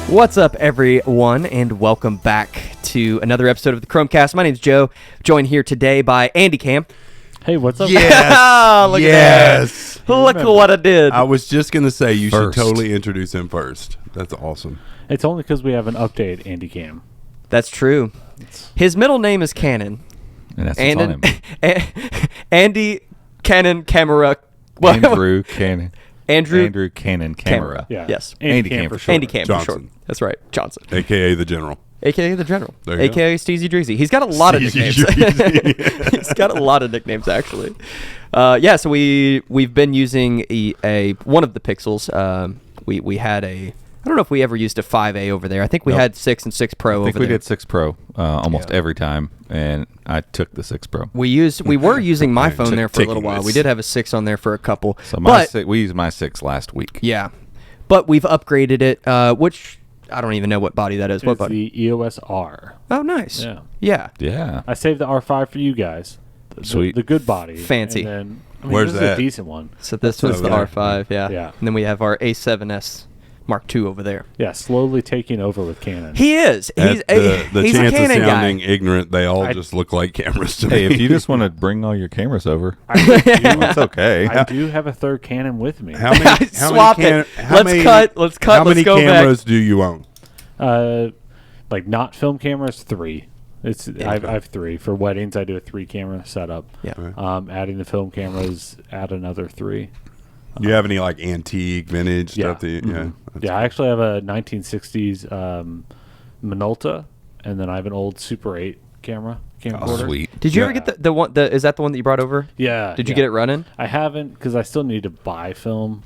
What's up, everyone, and welcome back to another episode of the Chromecast. My name's Joe, joined here today by Andy Cam. Hey, what's up? Yes! Look at that. Look at what I did. I was just going to say you should totally introduce him first. That's awesome. It's only because we have an update, Andy Cam. That's true. His middle name is Cannon. And that's what's on him. Andy Cannon Camera. Andrew Cannon. Andrew Cannon Camera. Yeah. Yes. Andy Cam for short. Andy Cam for short. Johnson. That's right. Johnson. A.K.A. the General. AKA the General. There you AKA Steezy Dreezy. He's got a lot of nicknames. He's got a lot of nicknames, actually. So we've been using one of the Pixels. We had I don't know if we ever used a 5A over there. I think we had 6 and 6 Pro over there. I think we did 6 Pro almost every time, and I took the 6 Pro. We were using my phone there for a little while. We did have a 6 on there for a couple. So we used my 6 last week. Yeah. But we've upgraded it, which I don't even know what body that is. It's what body? the EOS R. Oh, nice. Yeah. Yeah. I saved the R5 for you guys. Sweet. The good body. Fancy. And then, Where's this that? is a decent one. So this was the R5, yeah. Yeah. And then we have our A7S Mark II over there. Yeah, slowly taking over with Canon. He is. He's the he's chance a of Canon sounding guy. ignorant, they all just look like cameras to me. Hey, if you just want to bring all your cameras over, That's okay. I do have a third Canon with me. How many? Swap it. Let's cut. How many let's go cameras do you own? Like not film cameras, 3. I have 3 for weddings. I do a 3-camera setup. Yeah. Adding the film cameras, add another 3. Do you have any like antique, vintage Yeah. stuff? That's I actually have a 1960s Minolta, and then I have an old Super 8 camcorder. Oh, sweet. Did you ever get the one? Is that the one that you brought over? Yeah. Did you get it running? I haven't because I still need to buy film.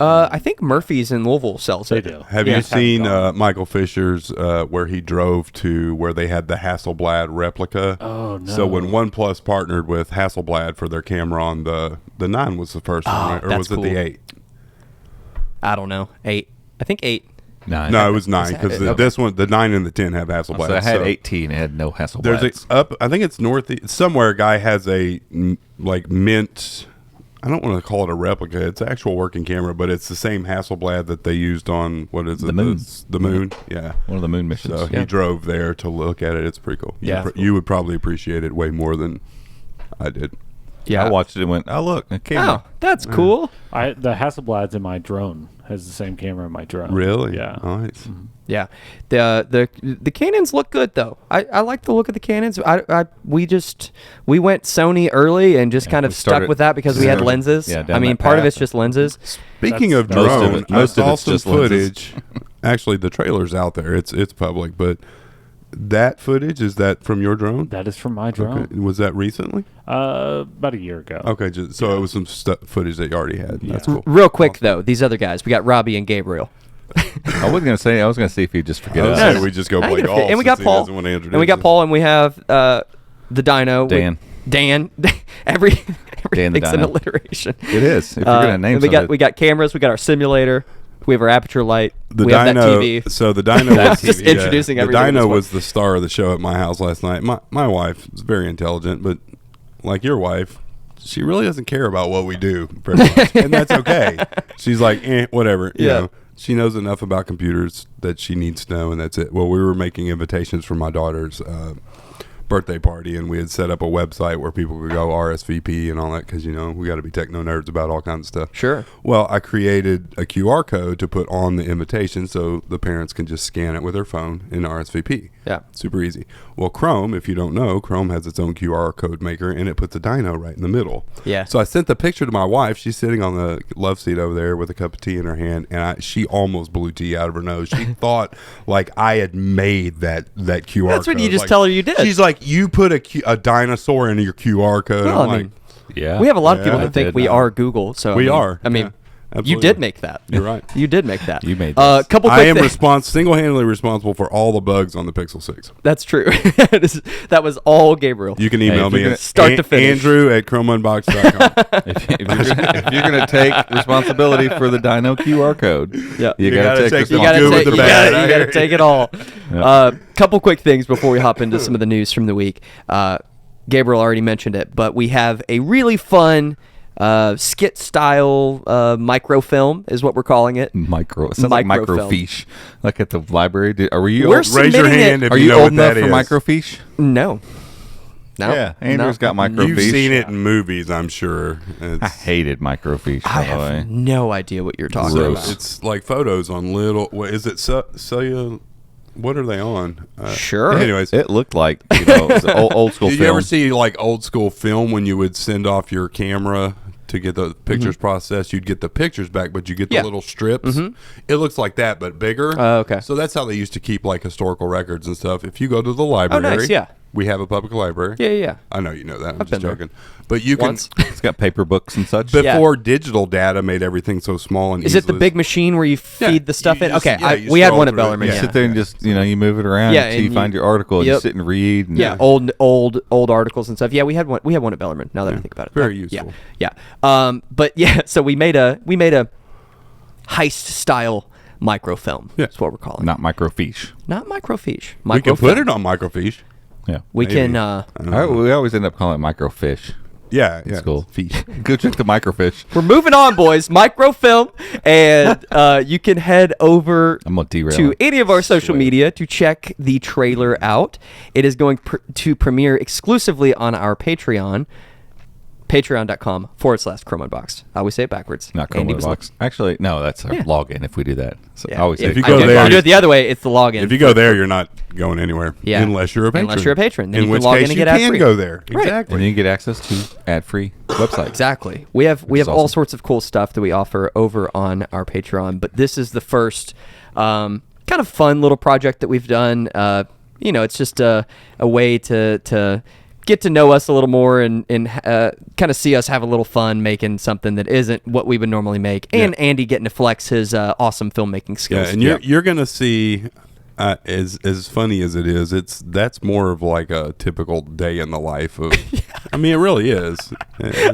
I think Murphy's in Louisville sells it. They do. Have you seen Michael Fisher's where he drove to where they had the Hasselblad replica? Oh no! So when OnePlus partnered with Hasselblad for their camera on the 9 was the first one, right? Or that's was it the cool. 8? I don't know. 8. I think 8. 9. No, it was 9 because Okay. this one, the 9 and the 10 have Hasselblad. So I had 18. It had no Hasselblad. There's I think it's north somewhere. A guy has a like mint. I don't want to call it a replica. It's an actual working camera, but it's the same Hasselblad that they used on The moon. The moon, yeah. One of the moon missions. So he drove there to look at it. It's pretty cool. Yeah. You would probably appreciate it way more than I did. Yeah. I watched it and went, oh, look, a camera. Oh, that's cool. The Hasselblad's in my drone has the same camera in my drone. Really? Yeah. Nice. Yeah. The Canons look good though. I like the look of the Canons. We went Sony early and just kind of we stuck started- with that because we had started- lenses. yeah, down I mean, that part of path. it's just lenses. Speaking of Most of drone, it- most I of saw it's some just lenses. footage. Actually, the trailer's out there. It's public, but that footage, is that from your drone? That is from my drone. Okay. Was that recently? About a year ago. Okay, so it was some footage that you already had. That's cool. Real quick though, these other guys, we got Robbie and Gabriel. I was going to see if he'd just forget I was us. saying we just go play And golf. we got since he Paul. doesn't want to introduce And we got us. Paul, and we have the Dino. Dan. Dan. Everything's an Dino. alliteration. It is. If you're going to name something. we got cameras. We got our simulator. We have our aperture light. The we Dino, have that TV. So the Dino That's was just introducing The everything at Dino this was the star of the show at my house last night. My wife is very intelligent, but like your wife, she really doesn't care about what we do very much, and that's okay. She's like, whatever. You know, she knows enough about computers that she needs to know, and that's it. Well, we were making invitations for my daughter's birthday party, and we had set up a website where people could go RSVP and all that because, we got to be techno nerds about all kinds of stuff. Sure. Well, I created a QR code to put on the invitation so the parents can just scan it with their phone in RSVP. Yeah. Super easy. Well, Chrome, if you don't know, Chrome has its own QR code maker, and it puts a Dino right in the middle. Yeah. So I sent the picture to my wife. She's sitting on the love seat over there with a cup of tea in her hand, and she almost blew tea out of her nose. She thought like I had made that QR code. That's what you just Like, tell her you did. She's like, you put a dinosaur into your QR code. Well, I'm I like, mean, Yeah. we have a lot of people Yeah. that think did. we are Google. So We are. I mean, Yeah. you Absolutely. did make that. You're right. You did make that. You made a this. couple. I Quick am things. single-handedly responsible for all the bugs on the Pixel 6. That's true. That was all Gabriel. You can email if me you're at gonna- start to finish. Andrew@chromeunbox.com. if you're going to take responsibility for the Dino QR code, Yeah. you You got gotta to take take the You gotta good take, with the you bad. gotta- you gotta take it all. Couple quick things before we hop into some of the news from the week. Gabriel already mentioned it, but we have a really fun skit style microfilm is what we're calling it. It sounds like Microfilm. microfiche. Like at the library. Are you? We're old, Raise your submitting hand it. if are you you know old what that enough for is. microfiche? No. Yeah, Andrew's got microfiche. You've seen it in movies, I'm sure. I hated microfiche. I By the way. have no idea what you're talking Gross. about. It's like photos on little. What is it? Cellular. What are they on? Sure. Anyways, It looked like it was old school did film. you ever see like old school film when you would send off your camera to get the pictures processed? You'd get the pictures back, but you get the Yeah. little strips. It looks like that, but bigger. Okay. So that's how they used to keep like historical records and stuff. If you go to the library, nice, yeah. we have a public library. Yeah. I know you know that. I'm I've just been there. joking. But you Once. It's got paper books and such. can Yeah. before digital data made everything so small and Is it the easy. big machine where you feed the stuff you in? just- Okay, yeah, you we had scroll one at through it. Bellarmine. Yeah. Yeah. Sit there and just you move it around Yeah, until you and find you- your article and you yep. sit and read. And Yeah, old articles and stuff. Yeah, we had one. We had one at Bellarmine. Now that I think about it, Very Yeah, useful. Yeah. But yeah, so we made a heist style microfilm. Yeah. That's what we're calling. not microfiche. Not microfiche. We can put it on microfiche. Yeah. We maybe. can. We always end up calling it microfiche. Yeah, It's cool. Go check the microfiche. We're moving on, boys. Microfilm, and you can head over I'm gonna derail to it. any of our social Swear. media to check the trailer out. It is going to premiere exclusively on our Patreon, patreon.com/ChromeUnboxed. I always say it backwards. Not Andy Chrome was box. Actually, no, that's our Yeah. login if we do that. So Yeah. I always say If you I go do- there- if you do it the other way, it's the login. If you go there, you're not going anywhere. Yeah. Unless you're a patron. Unless you're a patron. Then in you which can log in case and you get ad can free. go there. Right. Exactly. and you get access to ad-free websites. Exactly. We have is all awesome. sorts of cool stuff that we offer over on our Patreon, but this is the first kind of fun little project that we've done. It's just a way to get to know us a little more and kind of see us have a little fun making something that isn't what we would normally make, and Andy getting to flex his awesome filmaking skills. Yeah, and you're gonna see, as funny as it is, that's more of like a typical day in the life of. I mean, it really is.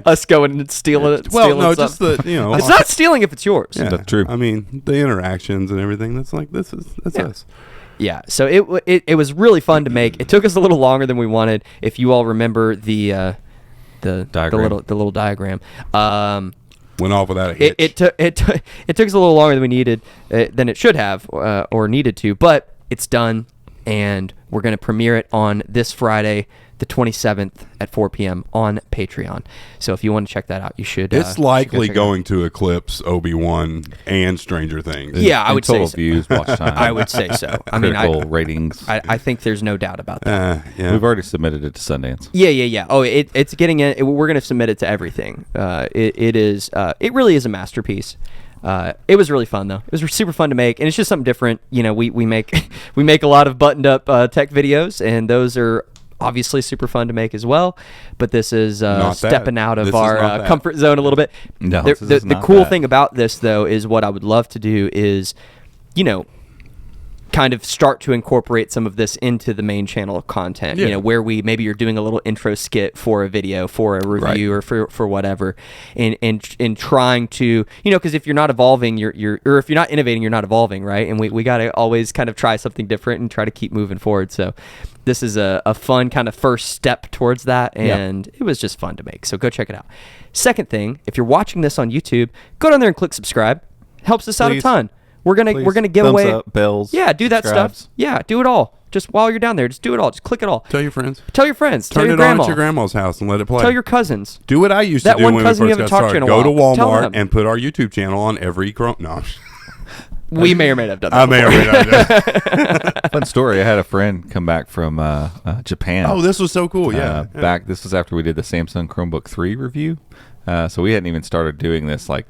us going and stealing it. Well, stealing no, stuff. just the It's not stealing if it's yours. Yeah, That's true. I mean, the interactions and everything. That's Yeah. us. Yeah, so it was really fun to make. It took us a little longer than we wanted. If you all remember the Diagram. the little diagram, Went off without a hitch. it took us a little longer than we needed, than it should have or needed to. But it's done, and we're gonna premiere it on this Friday, the 27th at 4 p.m. on Patreon. So if you want to check that out, you should. It's go likely check it out. going to eclipse Obi-Wan and Stranger Things. Yeah, I And would say total so. views, watch time. I would say so. I mean, Critical ratings. I think there's no doubt about that. Yeah. We've already submitted it to Sundance. Yeah. Oh, it's getting in. We're gonna submit it to everything. It really is a masterpiece. It was really fun though. It was super fun to make, and it's just something different. We make we make a lot of buttoned up tech videos, and those are obviously super fun to make as well. But this is Not that. stepping out This of is our not that. comfort zone a little bit. No, the, this is the not cool that. thing about this though is what I would love to do is, kind of start to incorporate some of this into the main channel of content. Yeah. Where maybe you're doing a little intro skit for a video, for a review, or for whatever, and trying to, because if you're not evolving, or if you're not innovating, you're not evolving, right? And we got to always kind of try something different and try to keep moving forward. So this is a fun kind of first step towards that, and it was just fun to make. So go check it out. Second thing, if you're watching this on YouTube, go down there and click subscribe. Helps us out a Please. ton. We're gonna give Thumbs away up, bells. Yeah, do that subscribes. stuff. Yeah, do it all. Just while you're down there, just do it all. Just click it all. Tell your friends. Tell your friends. Turn tell your it grandma. on at your grandma's house and let it play. Tell your cousins. Do what I used That to do one when we cousin you first haven't got talked to started. in a Go to while. Tell Walmart them. and put our YouTube channel on every No. We may or may not have done that. I may or may not do. Fun story. I had a friend come back from Japan. Oh, this was so cool. Yeah. Back. This was after we did the Samsung Chromebook 3 review. So we hadn't even started doing this like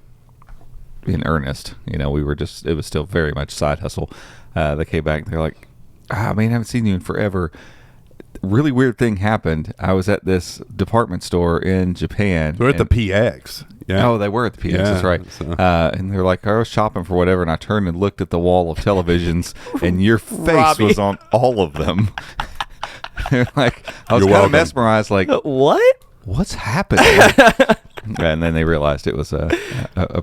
in earnest. We were just. It was still very much side hustle. They came back. They're like, man, I haven't seen you in forever. Really weird thing happened. I was at this department store in Japan. We're at the PX. Yeah. Oh, they were at the PX. Yeah, That's right. so- And they're like, I was shopping for whatever, and I turned and looked at the wall of televisions, and your face Robbie. was on all of them. They're like, I was You're kind of welcome. mesmerized. Like, What? what's happening? And then they realized it was a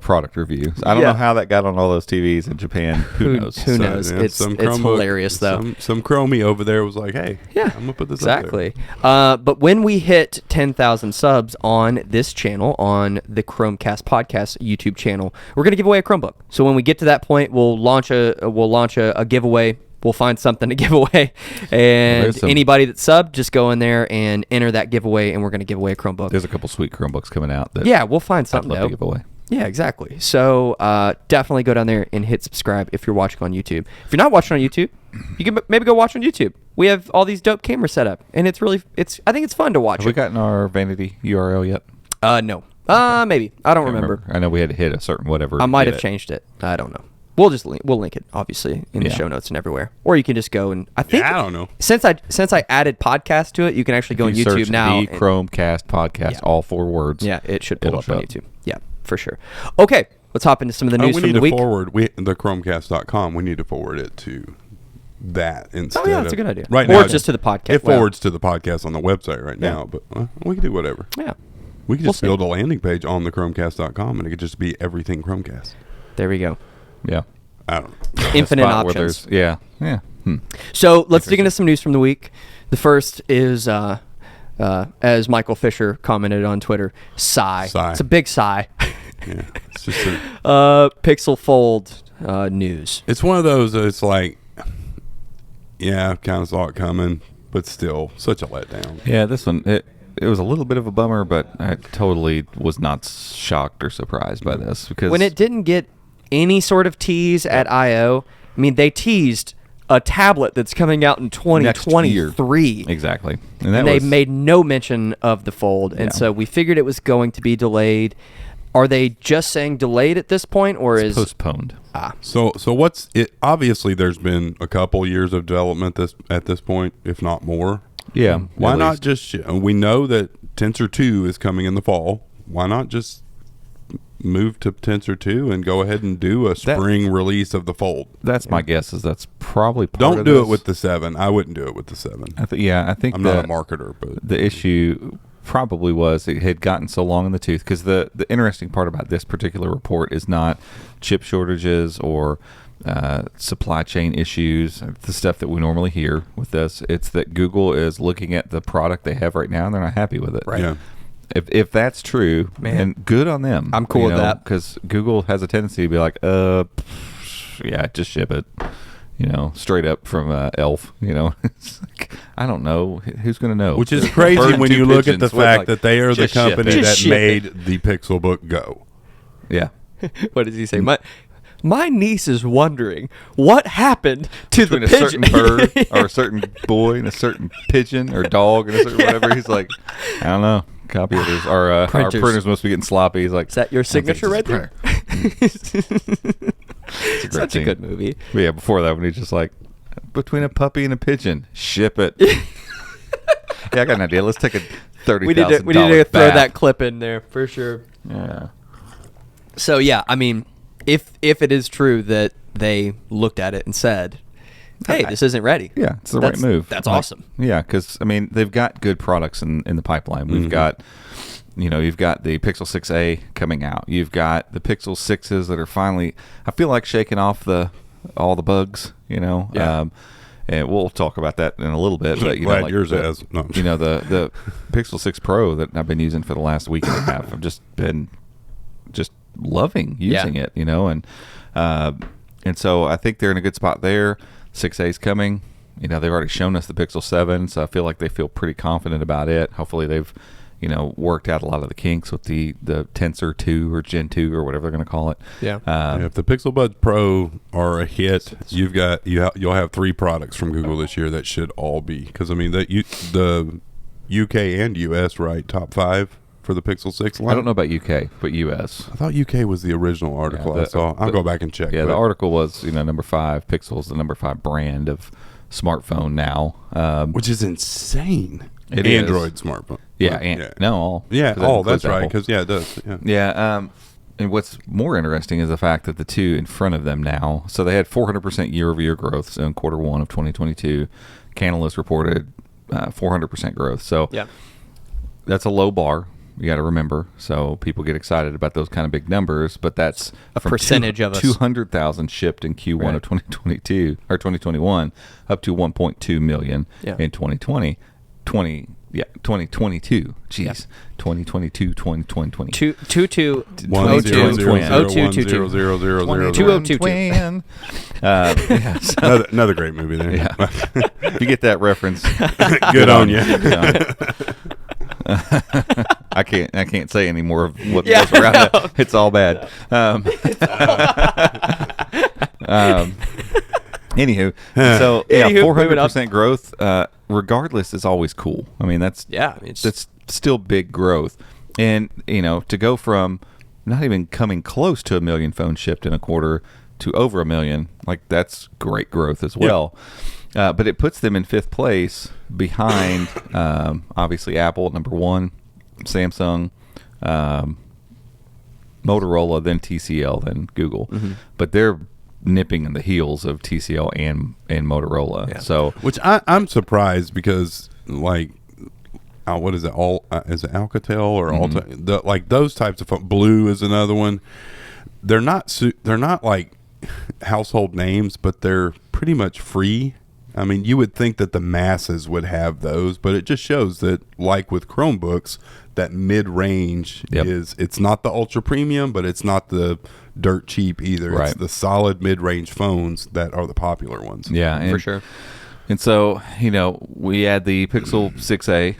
product review. So I don't know how that got on all those TVs in Japan. Who knows? Who knows? Yeah, It's hilarious, though. Some Chromie over there was like, hey, Yeah, I'm going to put this exactly. But when we hit 10,000 subs on this channel, on the Chromecast Podcast YouTube channel, we're going to give away a Chromebook. So when we get to that point, we'll launch a giveaway. We'll find something to give away, and anybody that's subbed, just go in there and enter that giveaway, and we're going to give away a Chromebook. There's a couple sweet Chromebooks coming out. We'll find something to give away. Yeah, exactly. So definitely go down there and hit subscribe if you're watching on YouTube. If you're not watching on YouTube, you can maybe go watch on YouTube. We have all these dope cameras set up, and I think it's fun to watch. Have we gotten our vanity URL yet? No. Maybe. I don't remember. I know we had to hit a certain whatever. I might have changed it. I don't know. We'll link it obviously in the show notes and everywhere, or you can just go and I don't know. Since I added podcast to it, you can actually go on YouTube now. The Chromecast Podcast, all 4 words. Yeah, it should pull up on YouTube. Yeah, for sure. Okay, let's hop into some of the news from the week. The Chromecast.com. We need to forward it to that instead. Oh yeah, that's a good idea. Right or now, just to the podcast. It forwards to the podcast on the website right now, but we can do whatever. Yeah, we can just build a landing page on the Chromecast.com, and it could just be everything Chromecast. There we go. Yeah. I don't know. Infinite options. Yeah. So let's dig into some news from the week. The first is, as Michael Fisher commented on Twitter, sigh. It's a big sigh. Yeah. It's just Pixel Fold news. It's one of those that it's like, yeah, kind of saw it coming, but still such a letdown. Yeah, this one, it was a little bit of a bummer, but I totally was not shocked or surprised by this. Because when it didn't get any sort of tease at I.O., I mean, they teased a tablet that's coming out in 2023. Exactly. And they made no mention of the Fold. And so we figured it was going to be delayed. Are they just saying delayed at this point, or it's postponed? So what's it? Obviously, there's been a couple years of development at this point, if not more. Yeah. Why not just? We know that Tensor 2 is coming in the fall. Why not just move to Tensor 2 and go ahead and do a spring release of the Fold? That's my guess. Is that's probably part Don't of do this. it with the 7. I wouldn't do it with the 7. I think I'm not a marketer, but the issue probably was it had gotten so long in the tooth, because the interesting part about this particular report is not chip shortages or supply chain issues, the stuff that we normally hear with this. It's that Google is looking at the product they have right now and they're not happy with it. Right. Yeah. If that's true, and good on them. I'm cool with that, because Google has a tendency to be like, yeah, just ship it. Straight up from Elf. It's like, I don't know. Who's going to know? Which is crazy when you look at the fact that they are the company that made the Pixel Book Go. Yeah. What does he say? My niece is wondering what happened to between the a pigeon. certain bird or a certain boy and a certain pigeon or dog and a certain whatever. He's like, I don't know. Copy editors. Our printers must be getting sloppy. He's like, is that your signature right there? It's such a good movie. But yeah, before that, when he's just like, between a puppy and a pigeon, ship it. Yeah, I got an idea. Let's take a $30,000 We need to throw that clip in there for sure. Yeah. So yeah, I mean, if it is true that they looked at it and said, hey, this isn't ready. Yeah, it's the right move. That's awesome. Yeah, because, I mean, they've got good products in the pipeline. We've got, you've got the Pixel 6a coming out. You've got the Pixel 6s that are finally, I feel like, shaking off all the bugs, Yeah. And we'll talk about that in a little bit. But, Glad yours has. No. The Pixel 6 Pro that I've been using for the last week and a half, I've just been loving using it, and so I think they're in a good spot there. 6A's coming. They've already shown us the Pixel 7, so I feel like they feel pretty confident about it. Hopefully they've, worked out a lot of the kinks with the Tensor 2 or Gen 2 or whatever they're going to call it. Yeah. If the Pixel Buds Pro are a hit, you'll have 3 products from Google this year that should all be, because I mean the UK and US top 5 for the Pixel 6 line. I don't know about UK, but US. I thought UK was the original article I saw. I'll go back and check. Yeah, the article was, number 5. Pixel's the number 5 brand of smartphone now. Which is insane. It Android is. smartphone. Yeah, no, all. Yeah, that's right, because, it does. Yeah, and what's more interesting is the fact that the 2 in front of them now, so they had 400% year-over-year growth in quarter 1 of 2022. Canalys reported 400% growth. So yeah. That's a low bar. You got to remember. So people get excited about those kind of big numbers, but that's a percentage of us. 200,000 shipped in Q1 of 2022 or 2021, up to 1.2 million in 2022. Jeez. 2022, 2020. 22 2022. Another great movie there. Yeah. If you get that reference, Good on you. I can't say any more of what goes around that. It's all bad. Anywho, so 400% growth, regardless, is always cool. I mean, that's still big growth, and to go from not even coming close to 1 million phones shipped in a quarter to over 1 million, like that's great growth as well. But it puts them in 5th place behind, obviously, Apple at number 1, Samsung, Motorola, then TCL, then Google. Mm-hmm. But they're nipping in the heels of TCL and Motorola. Yeah. So, which I'm surprised because, like, what is it? Is it Alcatel or Alta? Like those types of Blue is another one. They're not like household names, but they're pretty much free. I mean, you would think that the masses would have those, but it just shows that, like with Chromebooks, that mid-range it's not the ultra premium, but it's not the dirt cheap either. Right. It's the solid mid-range phones that are the popular ones. Yeah, for sure. And so, we add the Pixel 6a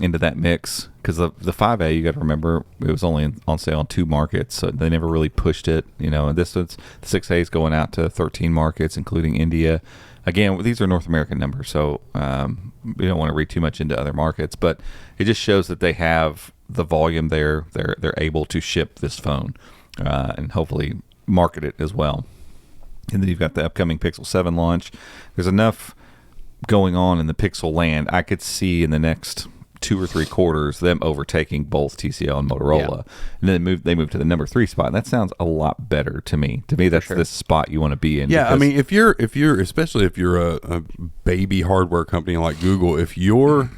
into that mix because the 5a, you got to remember, it was only on sale in 2 markets, so they never really pushed it. And this one's the 6a is going out to 13 markets, including India. Again, these are North American numbers, so we don't want to read too much into other markets, but it just shows that they have the volume there. They're able to ship this phone and hopefully market it as well. And then you've got the upcoming Pixel 7 launch. There's enough going on in the Pixel land. I could see in the next 2 or 3 quarters them overtaking both TCL and Motorola, and then they move to the number 3 spot. And that sounds a lot better to me. That's the spot you want to be in. Yeah, I mean, if you're especially if you're a baby hardware company like Google, if your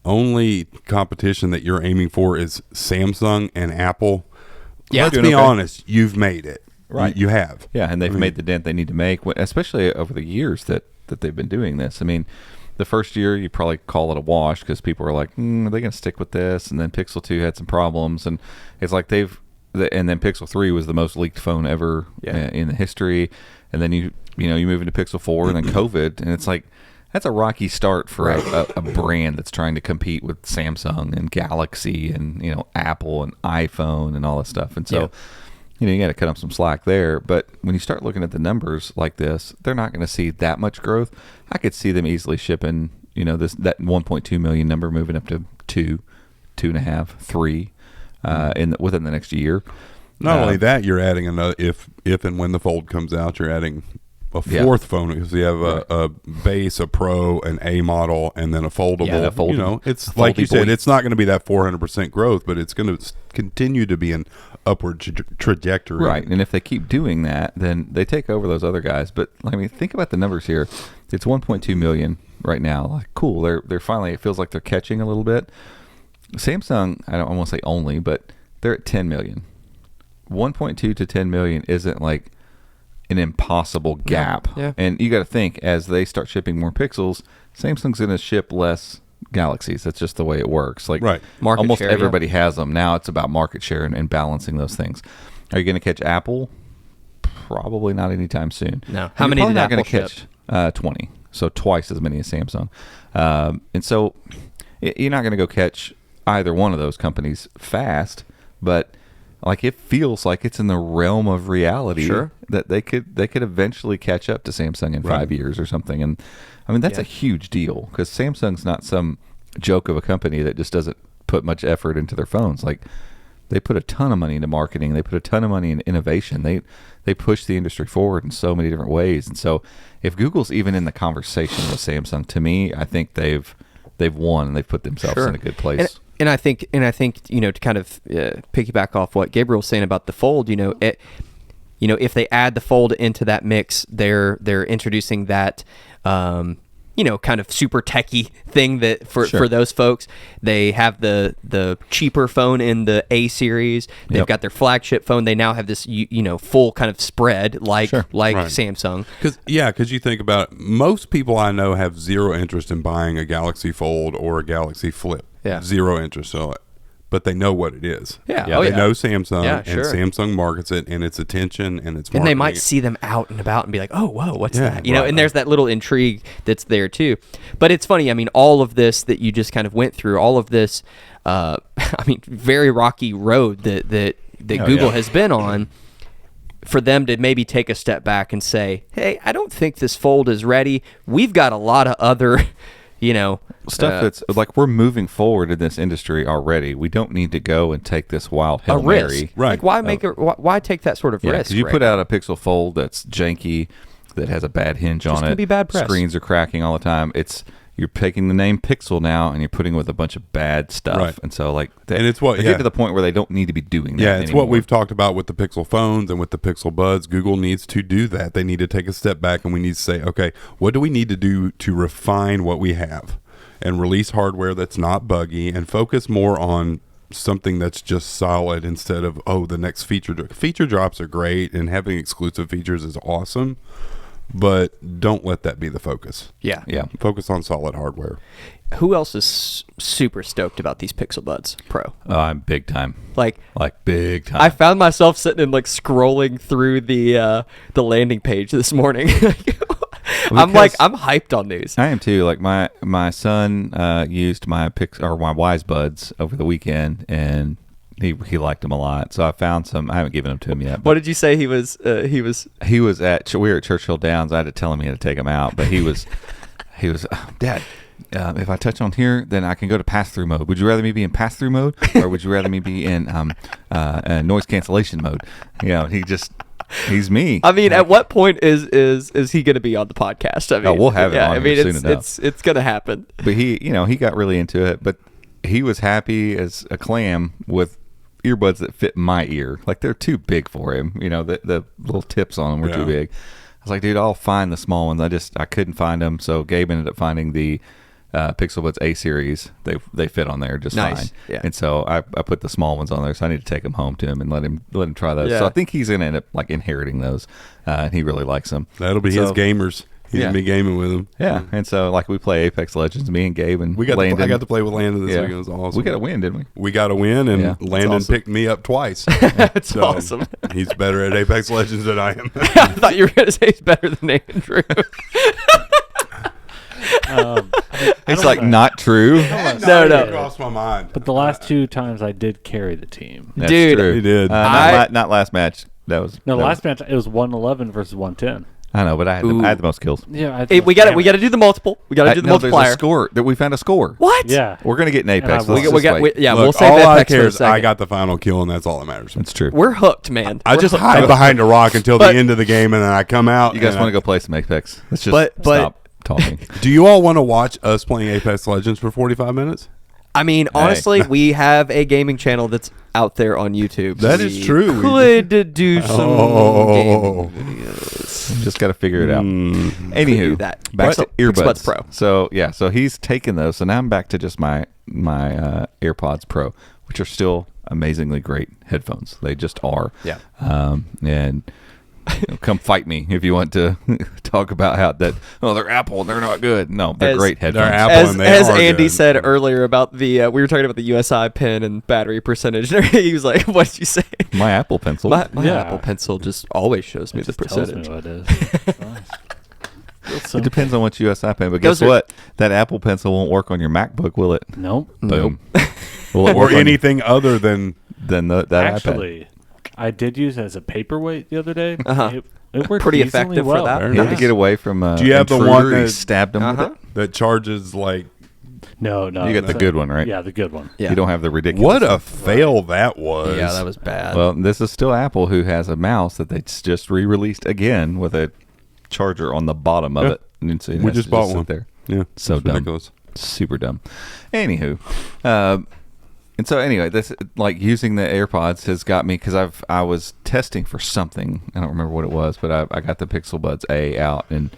only competition that you're aiming for is Samsung and Apple, let's be honest, you've made it. Right, you have. Yeah, and they've made the dent they need to make, especially over the years that they've been doing this. I mean, the first year you probably call it a wash because people are like, are they going to stick with this? And then Pixel 2 had some problems, and it's like and then Pixel 3 was the most leaked phone ever in the history. And then you move into Pixel 4 and then COVID, and it's like that's a rocky start for a brand that's trying to compete with Samsung and Galaxy and Apple and iPhone and all this stuff. And so you got to cut up some slack there. But when you start looking at the numbers like this, they're not going to see that much growth. I could see them easily shipping, that 1.2 million number moving up to 2, 2.5, 3 within the next year. Not only that, you're adding another. If and when the Fold comes out, you're adding a 4th phone because you have a base, a Pro, an A model, and then a foldable. Yeah, it's like you said, it's not going to be that 400% growth, but it's going to continue to be an upward trajectory. Right, and if they keep doing that, then they take over those other guys. But I mean, think about the numbers here. It's 1.2 million right now. Like, cool. They're finally. It feels like they're catching a little bit. Samsung, I won't say only, but they're at 10 million. 1.2 to 10 million isn't like an impossible gap. Yeah. And you got to think, as they start shipping more Pixels, Samsung's going to ship less Galaxies. That's just the way it works. Like, almost share, everybody has them. Now it's about market share and balancing those things. Are you going to catch Apple? Probably not anytime soon. No. How many did Apple ship? 20. So twice as many as Samsung. And so you're not going to go catch either one of those companies fast, but like it feels like it's in the realm of reality that they could eventually catch up to Samsung in 5 years or something. And I mean, that's a huge deal because Samsung's not some joke of a company that just doesn't put much effort into their phones. Like, they put a ton of money into marketing. They put a ton of money in innovation. They push the industry forward in so many different ways. And so if Google's even in the conversation with Samsung, to me, I think they've won and they've put themselves in a good place. And I think to kind of piggyback off what Gabriel was saying about the Fold, if they add the Fold into that mix, they're introducing that kind of super techie thing that for those folks. They have the cheaper phone in the A series. They've got their flagship phone. They now have this full kind of spread like Right. Samsung. Because you think about it, most people I know have zero interest in buying a Galaxy Fold or a Galaxy Flip. Yeah. Zero interest. So, but they know what it is. Yeah. They know Samsung, Yeah, and sure. Samsung markets it, and its attention and its marketing. And they might see them out and about and be like, "Oh, whoa, what's that?" right. And there's that little intrigue that's there too. But it's funny. I mean, all of this that you just kind of went through, all of this, very rocky road that Google has been on. For them to maybe take a step back and say, "Hey, I don't think this Fold is ready. We've got a lot of other." Stuff that's like we're moving forward in this industry already. We don't need to go and take this wild a Hail risk. Mary. Right. Like, why take that sort of risk? Because you put out a Pixel Fold that's janky, that has a bad hinge on gonna it. be bad press. Screens are cracking all the time. You're taking the name Pixel now and you're putting with a bunch of bad stuff. Right. And so And it's what- they yeah. get to the point where they don't need to be doing that. Yeah, it's anymore. what we've talked about with the Pixel phones and with the Pixel Buds. Google needs to do that. They need to take a step back, and we need to say, okay, what do we need to do to refine what we have and release hardware that's not buggy and focus more on something that's just solid instead of, the next feature. Feature drops are great, and having exclusive features is awesome, but don't let that be the focus. Yeah. Yeah. Focus on solid hardware. Who else is super stoked about these Pixel Buds Pro? I'm big time. Like Big time. I found myself sitting and like scrolling through the landing page this morning. I'm hyped on these. I am too. Like my son used my my Wise Buds over the weekend, and he liked them a lot. So I found some. I haven't given them to him yet. What did you say he was? He was at we were at Churchill Downs. I had to tell him he had to take them out, but he was Dad. If I touch on here, then I can go to pass-through mode. Would you rather me be in pass-through mode, or would you rather me be in noise cancellation mode? He's me. I mean, at what point is he going to be on the podcast? I mean, we'll have it on here soon enough. it's going to happen. But he got really into it. But he was happy as a clam with earbuds that fit my ear. Like they're too big for him. The little tips on them were too big. I was like, dude, I'll find the small ones. I couldn't find them, so Gabe ended up finding the Pixel Buds A series. They fit on there just Nice. fine. Yeah. And so I put the small ones on there. So I need to take them home to him and let him try those. Yeah. So I think he's gonna end up like inheriting those, and he really likes them. That'll be his gamers. He's Yeah. going to be gaming with them. Yeah. And so like we play Apex Legends, me and Gabe and Landon. I got to play with Landon this Yeah. weekend. It was awesome. We got a win, didn't we? We got a win, and Yeah. Landon awesome. picked me up twice. That's So, awesome. He's better at Apex Legends than I am. I thought you were going to say he's better than Andrew. It's like not true. No. Crossed my mind. But the last two times I did carry the team. That's Dude, true. he did. Not last match. That was No, that last was- match it was 111 versus 110. I know, but I had the most kills. Yeah, Hey, we got to do the multiple. We got to do the No, there's a multiplier. score. That we found a score. What? Yeah, We're gonna get an Apex. I- Let's We just got. wait. We'll Look, save all I Apex care for a is second. I got the final kill, and that's all that matters. That's true. We're hooked, man. I We're just hooked. hide behind a rock until But- the end of the game, and then I come out. You guys and want to go play some Apex? Let's just But- stop talking. Do you all want to watch us playing Apex Legends for 45 minutes? I mean, honestly, we have a gaming channel that's out there on YouTube. That is true. Could do some Oh. gaming videos. Just got to figure it out. Could do Anywho, that. back So, to earbuds. Pixel Buds Pro. So yeah, so he's taken those. So now I'm back to just my AirPods Pro, which are still amazingly great headphones. They just are. Yeah. And come fight me if you want to talk about how they're Apple and they're not good. No, they're As- great headphones. They're Apple. As, and they as are Andy good. said earlier about the, we were talking about the USI pen and battery percentage. He was like, "What did you say?" My Apple Pencil. My Yeah. Apple Pencil just always shows me the just tells percentage. me what it is. It's nice. It depends on what USI pen, but Those guess are- what? That Apple Pencil won't work on your MacBook, will it? Nope. Boom. Will it or work on anything other than that iPad? Actually, I did use it as a paperweight the other day. Uh-huh. It worked Pretty decently effective for well. that. Very He had nice. to get away from. Do you have the intruder. one He that- stabbed him Uh-huh. with it? that charges like. No. You got the good one, right? Yeah, the good one. Yeah. You don't have the ridiculous. What a one. fail that was. Yeah, that was bad. Well, this is still Apple, who has a mouse that they just re-released again with a charger on the bottom of Yeah. it. And so it We has just to bought sit one. there. Yeah, So it's dumb. ridiculous. Super dumb. Anywho, and so anyway, this like using the AirPods has got me because I was testing for something. I don't remember what it was, but I got the Pixel Buds A out, and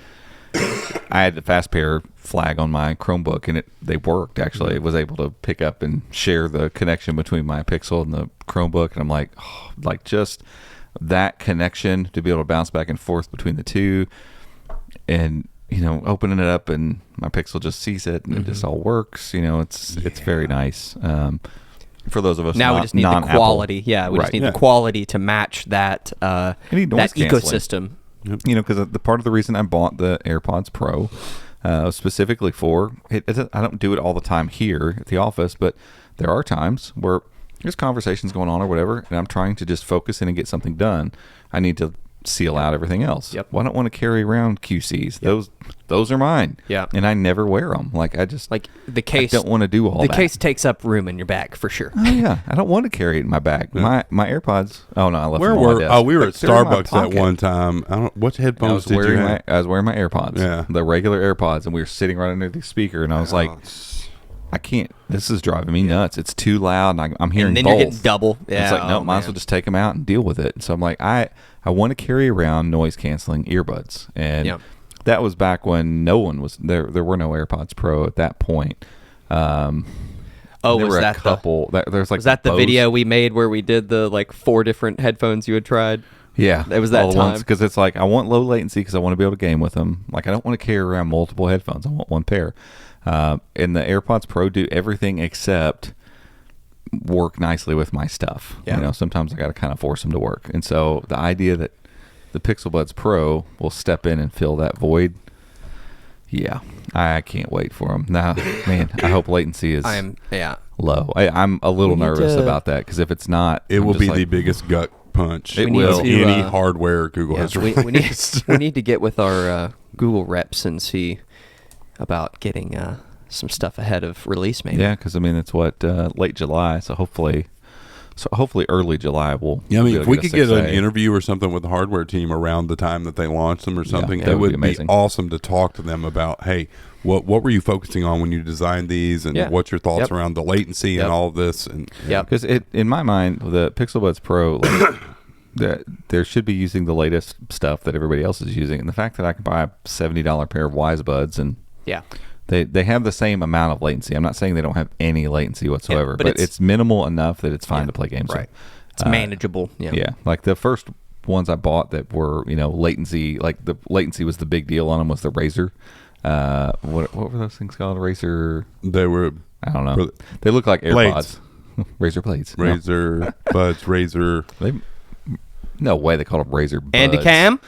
I had the fast pair flag on my Chromebook, and they worked actually. It was able to pick up and share the connection between my Pixel and the Chromebook, and I'm like, just that connection to be able to bounce back and forth between the two, and opening it up and my Pixel just sees it and it just all works. It's very nice. For those of us now we just need the quality. Yeah, we just need the quality to match that that ecosystem. Yep. Because the part of the reason I bought the AirPods Pro specifically for it, I don't do it all the time here at the office, but there are times where there's conversations going on or whatever, and I'm trying to just focus in and get something done. I need to seal out everything else. Yep. Well, I don't want to carry around QCs. Yep. Those are mine. Yeah. And I never wear them. The case. I don't want to do all that. The case takes up room in your bag for sure. Oh yeah. I don't want to carry it in my bag. Yeah. My AirPods. Oh no, I left them on my desk. Oh, we were at Starbucks at one time. What headphones did you have? I was wearing my AirPods. Yeah. The regular AirPods, and we were sitting right under the speaker, and I was like, I can't. This is driving me nuts. It's too loud, and I'm hearing and then both. You're getting double. Yeah. It's like, no, might as well just take them out and deal with it. So I'm like, I want to carry around noise canceling earbuds, and that was back when no one was there. There were no AirPods Pro at that point. Was that a couple? There's like was that the video we made where we did the 4 different headphones you had tried? Yeah, it was that time because it's like I want low latency because I want to be able to game with them. Like I don't want to carry around multiple headphones. I want one pair. And the AirPods Pro do everything except work nicely with my stuff. Yeah. Sometimes I got to kind of force them to work. And so the idea that the Pixel Buds Pro will step in and fill that void, yeah, I can't wait for them. Now, man, I hope latency is low. I'm a little nervous about that because if it's not, it will be the biggest gut punch. It will. Any hardware Google has released. We need to get with our Google reps and see about getting some stuff ahead of release, maybe. Yeah, because it's late July, so hopefully early July we'll. Yeah, if we could get an interview or something with the hardware team around the time that they launch them or something, it would be awesome to talk to them about, hey, what were you focusing on when you designed these, and what's your thoughts around the latency and all of this? And because in my mind, the Pixel Buds Pro. There should be using the latest stuff that everybody else is using, and the fact that I can buy a $70 pair of Wise Buds and they have the same amount of latency. I'm not saying they don't have any latency whatsoever, but it's minimal enough that it's fine to play games. Right, it's manageable. Yeah, like the first ones I bought that were latency. Like the latency was the big deal on them was the Razer. What were those things called? Razer. They were. I don't know. They look like AirPods. Razer blades. Razer Buds. Razer. No way they called them Razer Buds. Andy Cam?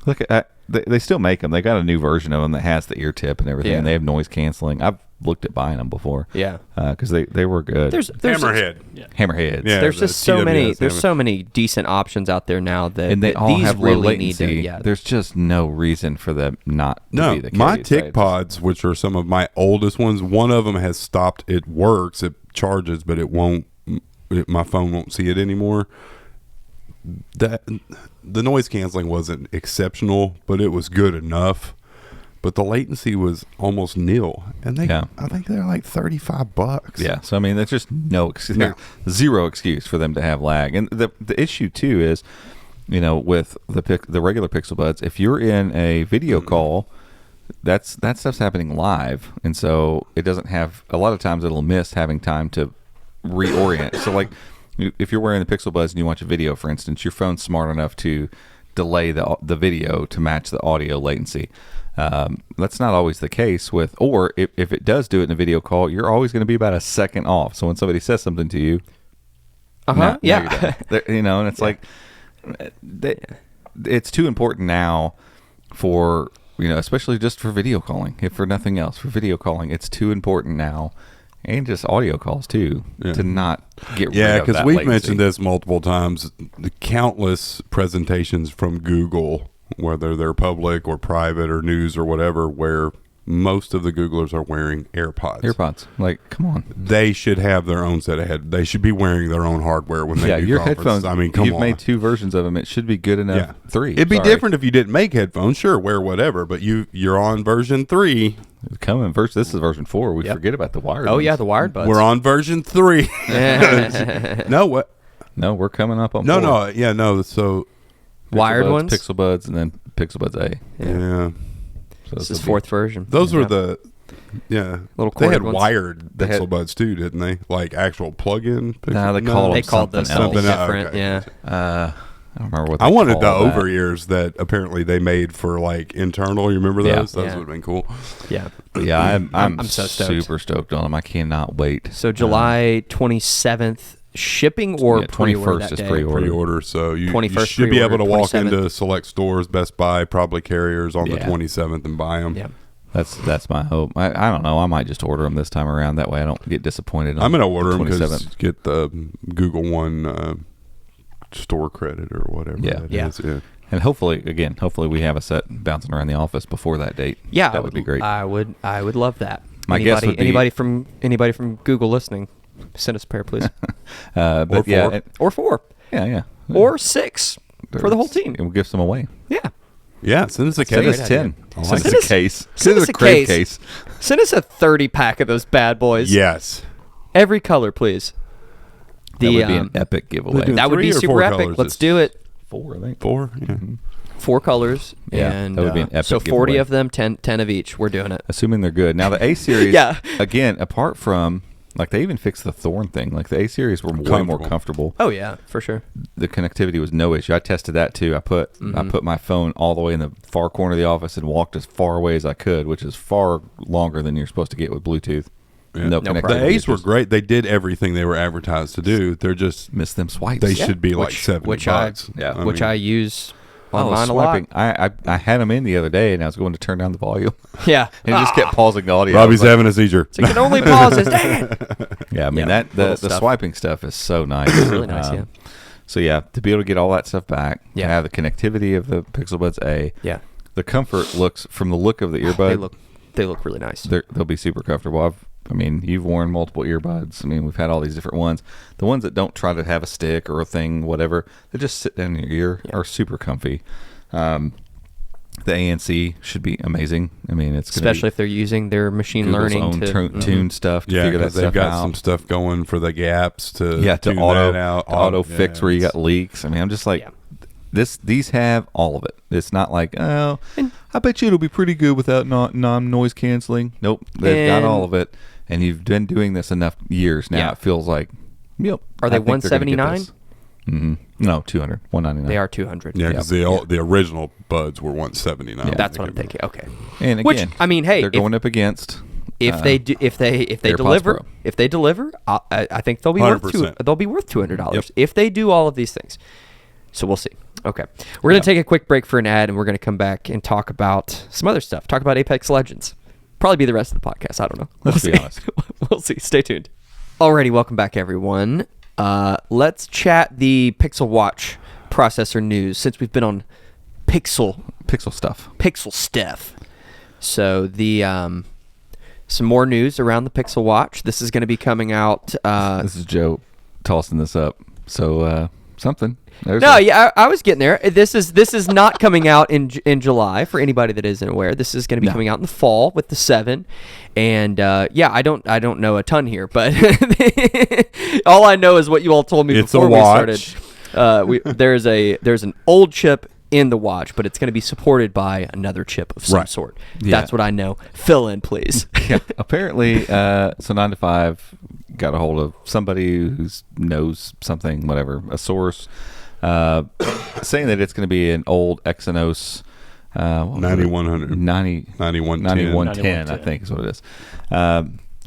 Look at they still make them. They got a new version of them that has the ear tip and everything. And they have noise canceling. I've looked at buying them before. Yeah, because they were good. There's Hammerhead. Hammerheads. Yeah, there's just so many. There's so many decent options out there now that and they all these have really low latency. need to. There's just no reason for them not to be the case. My Tick Pods, which are some of my oldest ones, one of them has stopped. It works. It charges, but it won't. My phone won't see it anymore. The noise canceling wasn't exceptional, but it was good enough. But the latency was almost nil, and I think they're like $35. Yeah, so that's just no excuse, zero excuse for them to have lag. And the issue too is, with the regular Pixel Buds, if you're in a video call, that stuff's happening live, and so it doesn't have a lot of times it'll miss having time to reorient. So like. If you're wearing the Pixel Buds and you watch a video, for instance, your phone's smart enough to delay the video to match the audio latency. That's not always the case or if it does do it in a video call, you're always going to be about a second off. So when somebody says something to you, and it's like it's too important now for especially just for video calling. If for nothing else, for video calling, it's too important now. And just audio calls too to not get rid of that. Yeah, because we've mentioned this multiple times. The countless presentations from Google, whether they're public or private or news or whatever, where most of the Googlers are wearing AirPods. Like, come on. They should have their own set of headphones. They should be wearing their own hardware when they do your conferences. headphones. Come on. You've made 2 versions of them. It should be good enough. Yeah. 3. It'd be different if you didn't make headphones. Sure, wear whatever. But you're on version 3. Coming first. This is version 4. We forget about the wired. Oh yeah, the wired buds. We're on version 3. No, what? No, we're coming up on. No, 4. no. So wired Buds, ones, Pixel Buds, and then Pixel Buds A. Yeah. So This is fourth version. Those were Yep. the Little they had corded ones. wired They Pixel had- Buds too, didn't they? Like actual plug-in. No, they Pixel- call They them called them something something else. different. Okay. Yeah. I don't remember what they I wanted the call that. over ears that apparently they made for like internal. You remember Yeah. those? Those Yeah. would have been cool. Yeah. But yeah, I'm so stoked. super stoked on them. I cannot wait. So July 27th shipping or Yeah, pre-order 21st that is day? pre-order. Pre-order, so you 21st should be able to pre-order, walk 27th. into select stores, Best Buy, probably carriers on the Yeah. 27th and buy them. Yeah. That's my hope. I don't know. I might just order them this time around. That way I don't get disappointed. On I'm going to order them 27th. because get the Google One store credit or whatever. Yeah. that Yeah. is. Yeah. And hopefully we have a set bouncing around the office before that date. Yeah, that would be great. I would love that. My guess would be- anybody from Google listening, send us a pair, please. But Or yeah, four. Or 4, yeah. or 6 for the whole team. And we'll give some away. Yeah. Yeah, send us a Send case. us 10. I Send like us it. a case. Send us a a crib case. case. Send us a 30-pack of those bad boys. Yes. Every color, please. That would be an epic giveaway. doing that would 3 be or super 4 epic. colors Let's this- do it. 4, I think. 4? Yeah. 4 colors. Yeah, and that would be an epic so 40 giveaway. of them, 10 of each. We're doing it. Assuming they're good. Now the A series, Yeah. again, apart from like they even fixed the thorn thing. Like the A series were way more comfortable. Oh yeah, for sure. The connectivity was no issue. I tested that too. I put my phone all the way in the far corner of the office and walked as far away as I could, which is far longer than you're supposed to get with Bluetooth. Yeah. No No connectivity. problem. The A's were Just great. They did everything they were advertised to do. They're just Miss them swipes. they Yeah. should be like Which- 70 which bucks. Yeah. Which mean, I use on Oh, mine swiping. a lot. I had them in the other day, and I was going to turn down the volume, Yeah. and it just kept pausing the audio. Robbie's I was like, having a seizure. So you can only pause this. Dang it. yeah, I mean Yeah, that little the stuff. swiping stuff is so nice. Really nice, yeah. So yeah, to be able to get all that stuff back, Yeah. to have the connectivity of the Pixel Buds A, Yeah. the comfort looks from the look of the earbud. They look really nice. They'll be super comfortable. I mean, you've worn multiple earbuds. I mean, we've had all these different ones. The ones that don't try to have a stick or a thing, whatever, they just sit down in your ear, are super comfy. The ANC should be amazing. I mean, it's gonna Especially if they're using their machine Google's learning own to tune stuff to Yeah, figure that because they've stuff got out. some stuff going for the gaps to to tune auto that out. to auto fix yeah, where you it's- got leaks. I mean, I'm just like, Yeah. these have all of it. It's not like, oh, I bet you it'll be pretty good without non noise canceling. Nope, they've got And- all of it, and you've been doing this enough years now. Yeah. It feels like, yep. Are they I think they're gonna get 179? this. No, 200, 199. They are 200. Yeah, because the original buds were 179. Yeah. That's what I'm thinking. Okay. And Which, again, I mean, hey, they're if- going up against. If they AirPods deliver, Pro. if they deliver, I think they'll be worth 100%. they'll be worth $200 Yep. if they do all of these things. So we'll see. Okay, we're gonna take a quick break for an ad, and we're gonna come back and talk about some other stuff. Talk about Apex Legends. Probably be the rest of the podcast. I don't know. Let's We'll be see. honest. We'll see. Stay tuned. Alrighty, welcome back, everyone. Let's chat the Pixel Watch processor news since we've been on Pixel stuff. So the some more news around the Pixel Watch. This is going to be coming out. This is Joe tossing this up. So something. There's No, yeah, I was getting there. This is not coming out in July for anybody that isn't aware. This is going to be coming out in the fall with the 7, and yeah, I don't know a ton here, but all I know is what you all told me It's a before we watch. started. There's an old chip in the watch, but it's going to be supported by another chip of some Right. sort. Yeah. That's what I know. Fill in, please. yeah, apparently, so 9 to 5 got a hold of somebody who knows something, whatever, a source, saying that it's going to be an old Exynos 9100. 9110. 9110, I think is what it is.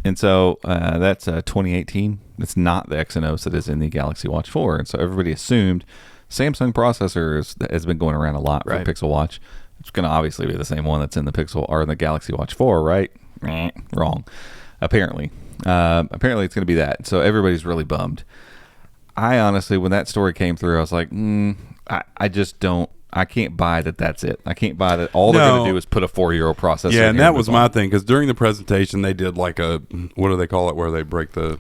And so that's 2018. It's not the Exynos that is in the Galaxy Watch 4. And so everybody assumed Samsung processor has been going around a lot for Right. the Pixel Watch. It's going to obviously be the same one that's in the Pixel or in the Galaxy Watch 4, right? Wrong. Apparently it's going to be that. So everybody's really bummed. I honestly, when that story came through, I was like, I just don't. I can't buy that. That's it. I can't buy that. All they're going to do is put a 4-year-old processor. Yeah, in and here that and was move my on. thing because during the presentation they did like a what do they call it where they break the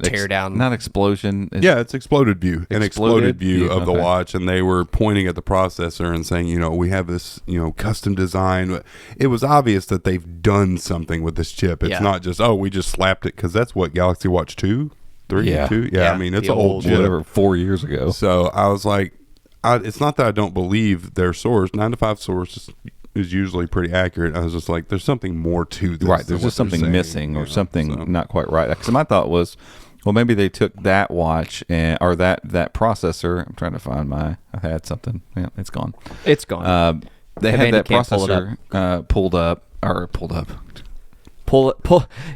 tear down. Not explosion. yeah, it's exploded view, an exploded view of the okay. watch, and they were pointing at the processor and saying, we have this, custom design. It was obvious that they've done something with this chip. It's Yeah. not just we just slapped it because that's what Galaxy Watch 2, 3, Yeah. 2. Yeah, I mean it's the an old old chip. whatever 4 years ago. So I was like, it's not that I don't believe their source. 9 to 5 source is usually pretty accurate. I was just like, there's something more to this. Right. There's just something missing or something not quite right. Because my thought was, well, maybe they took that watch or that processor. I'm trying to find I had something. Yeah, it's gone. It's gone. They had that processor pulled up. Pull it.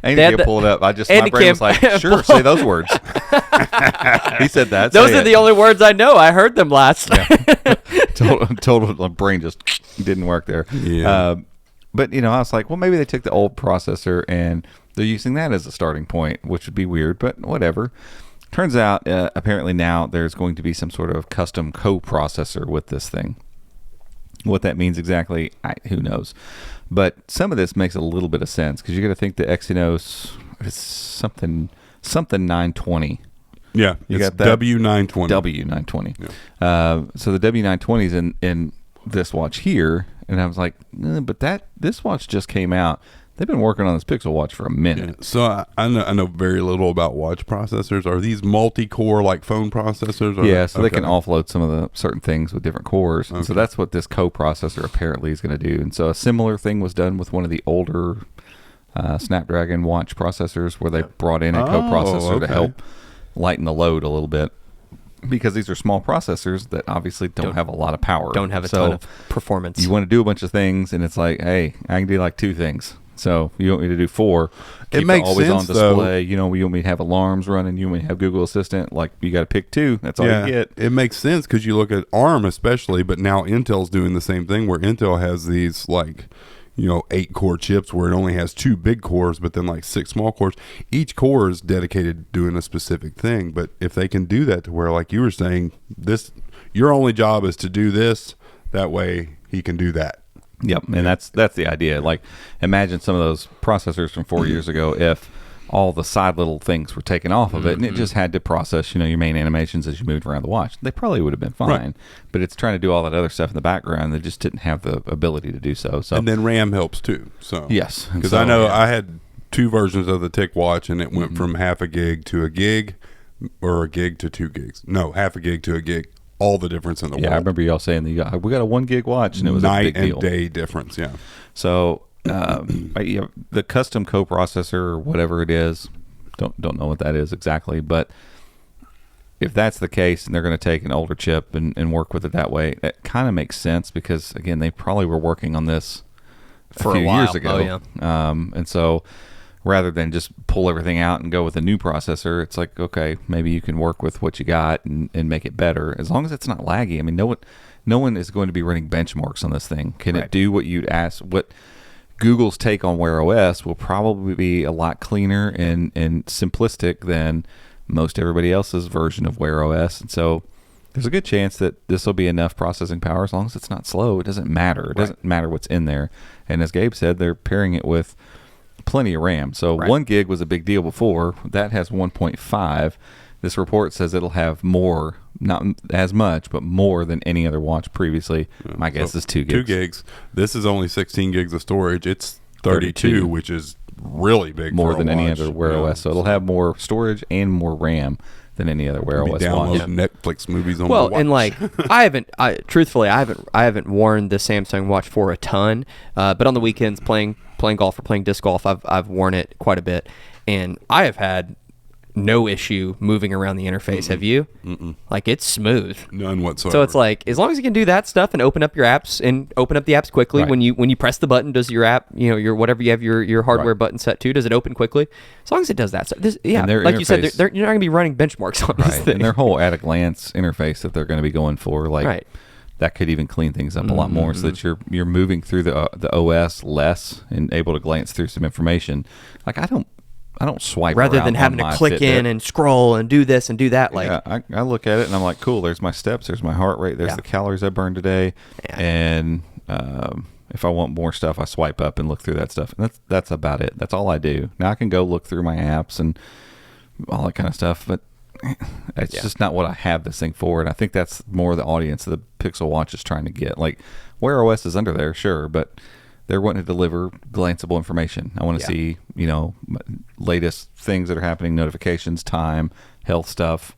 Andy can't pull it up. My brain was like, sure, say those words. He said that. Those are the only words I know. I heard them last. Yeah. Total brain just didn't work there. Yeah. But I was like, well, maybe they took the old processor and they're using that as a starting point, which would be weird, but whatever. Turns out, apparently now there's going to be some sort of custom coprocessor with this thing. What that means exactly, who knows? But some of this makes a little bit of sense because you got to think the Exynos is something 920. Yeah, you got that W920. W920. Yeah. So the W920 is in this watch here, and I was like, but this watch just came out. They've been working on this Pixel Watch for a minute. Yeah. So I know very little about watch processors. Are these multi-core like phone processors? Yeah, so they can offload some of the certain things with different cores. Okay. So that's what this coprocessor apparently is going to do. And so a similar thing was done with one of the older Snapdragon watch processors where they brought in a coprocessor to help lighten the load a little bit. Because these are small processors that obviously don't have a lot of power. Don't have a ton of performance. You want to do a bunch of things, and it's like, hey, I can do like 2 things. So you want me to do 4? Keep it makes always sense, on display. You want me to have alarms running. You want me to have Google Assistant. Like you got to pick 2. That's all you get. It makes sense because you look at ARM especially, but now Intel's doing the same thing where Intel has these 8-core chips where it only has 2 big cores, but then like 6 small cores. Each core is dedicated to doing a specific thing. But if they can do that to where, like you were saying, your only job is to do this, that way he can do that. Yep, and that's the idea. Like, imagine some of those processors from 4 years ago if all the side little things were taken off of it and it just had to process, your main animations as you moved around the watch. They probably would have been fine, right. But it's trying to do all that other stuff in the background. They just didn't have the ability to do so. And then RAM helps too. So yes, because I know I had 2 versions of the Tick Watch and it went from half a gig to a gig, or a gig to 2 gigs. No, half a gig to a gig. All the difference in the world. Yeah, I remember y'all saying that we got a 1 gig watch, and it was night a big deal. and day difference. Yeah. So the custom coprocessor or whatever it is, don't know what that is exactly, but if that's the case, and they're going to take an older chip and work with it that way, that kind of makes sense because again, they probably were working on this for a few a while. years ago. Oh, yeah. And so rather than just pull everything out and go with a new processor, it's like, okay, maybe you can work with what you got and make it better as long as it's not laggy. I mean, no one is going to be running benchmarks on this thing. Can it do what you'd ask? What Google's take on Wear OS will probably be a lot cleaner and simplistic than most everybody else's version of Wear OS. And so there's a good chance that this will be enough processing power as long as it's not slow. It doesn't matter. It doesn't matter what's in there. And as Gabe said, they're pairing it with plenty of RAM. So 1 gig was a big deal before. That has 1.5. This report says it'll have more, not as much, but more than any other watch previously. My guess is 2 gigs. 2 gigs. This is only 16 gigs of storage. It's 32, which is really big. More for than any watch. other Wear OS. So it'll have more storage and more RAM than any other Wear OS watch. Netflix movies on the watch. Well, and like I haven't worn the Samsung Watch for a ton, but on the weekends playing golf or playing disc golf, I've worn it quite a bit, and I have had no issue moving around the interface. Have you? Like it's smooth. None whatsoever. So it's like as long as you can do that stuff and open up your apps and open up the apps quickly. Right. When you press the button, does your app, your whatever you have your hardware button set to, does it open quickly? As long as it does that. So like you said, you're not going to be running benchmarks on this thing. And their whole at a glance interface that they're going to be going for, like that could even clean things up a lot more, so that you're moving through the OS less and able to glance through some information. Like I don't swipe rather around than having to click Fitbit. in and scroll and do this and do that. Like I look at it and I'm like, cool. There's my steps. There's my heart rate. There's the calories I burned today. Yeah. And if I want more stuff, I swipe up and look through that stuff. And that's about it. That's all I do. Now I can go look through my apps and all that kind of stuff, but it's just not what I have this thing for. And I think that's more the audience the Pixel Watch is trying to get. Like Wear OS is under there, sure, but they're wanting to deliver glanceable information. I want to see, latest things that are happening, notifications, time, health stuff,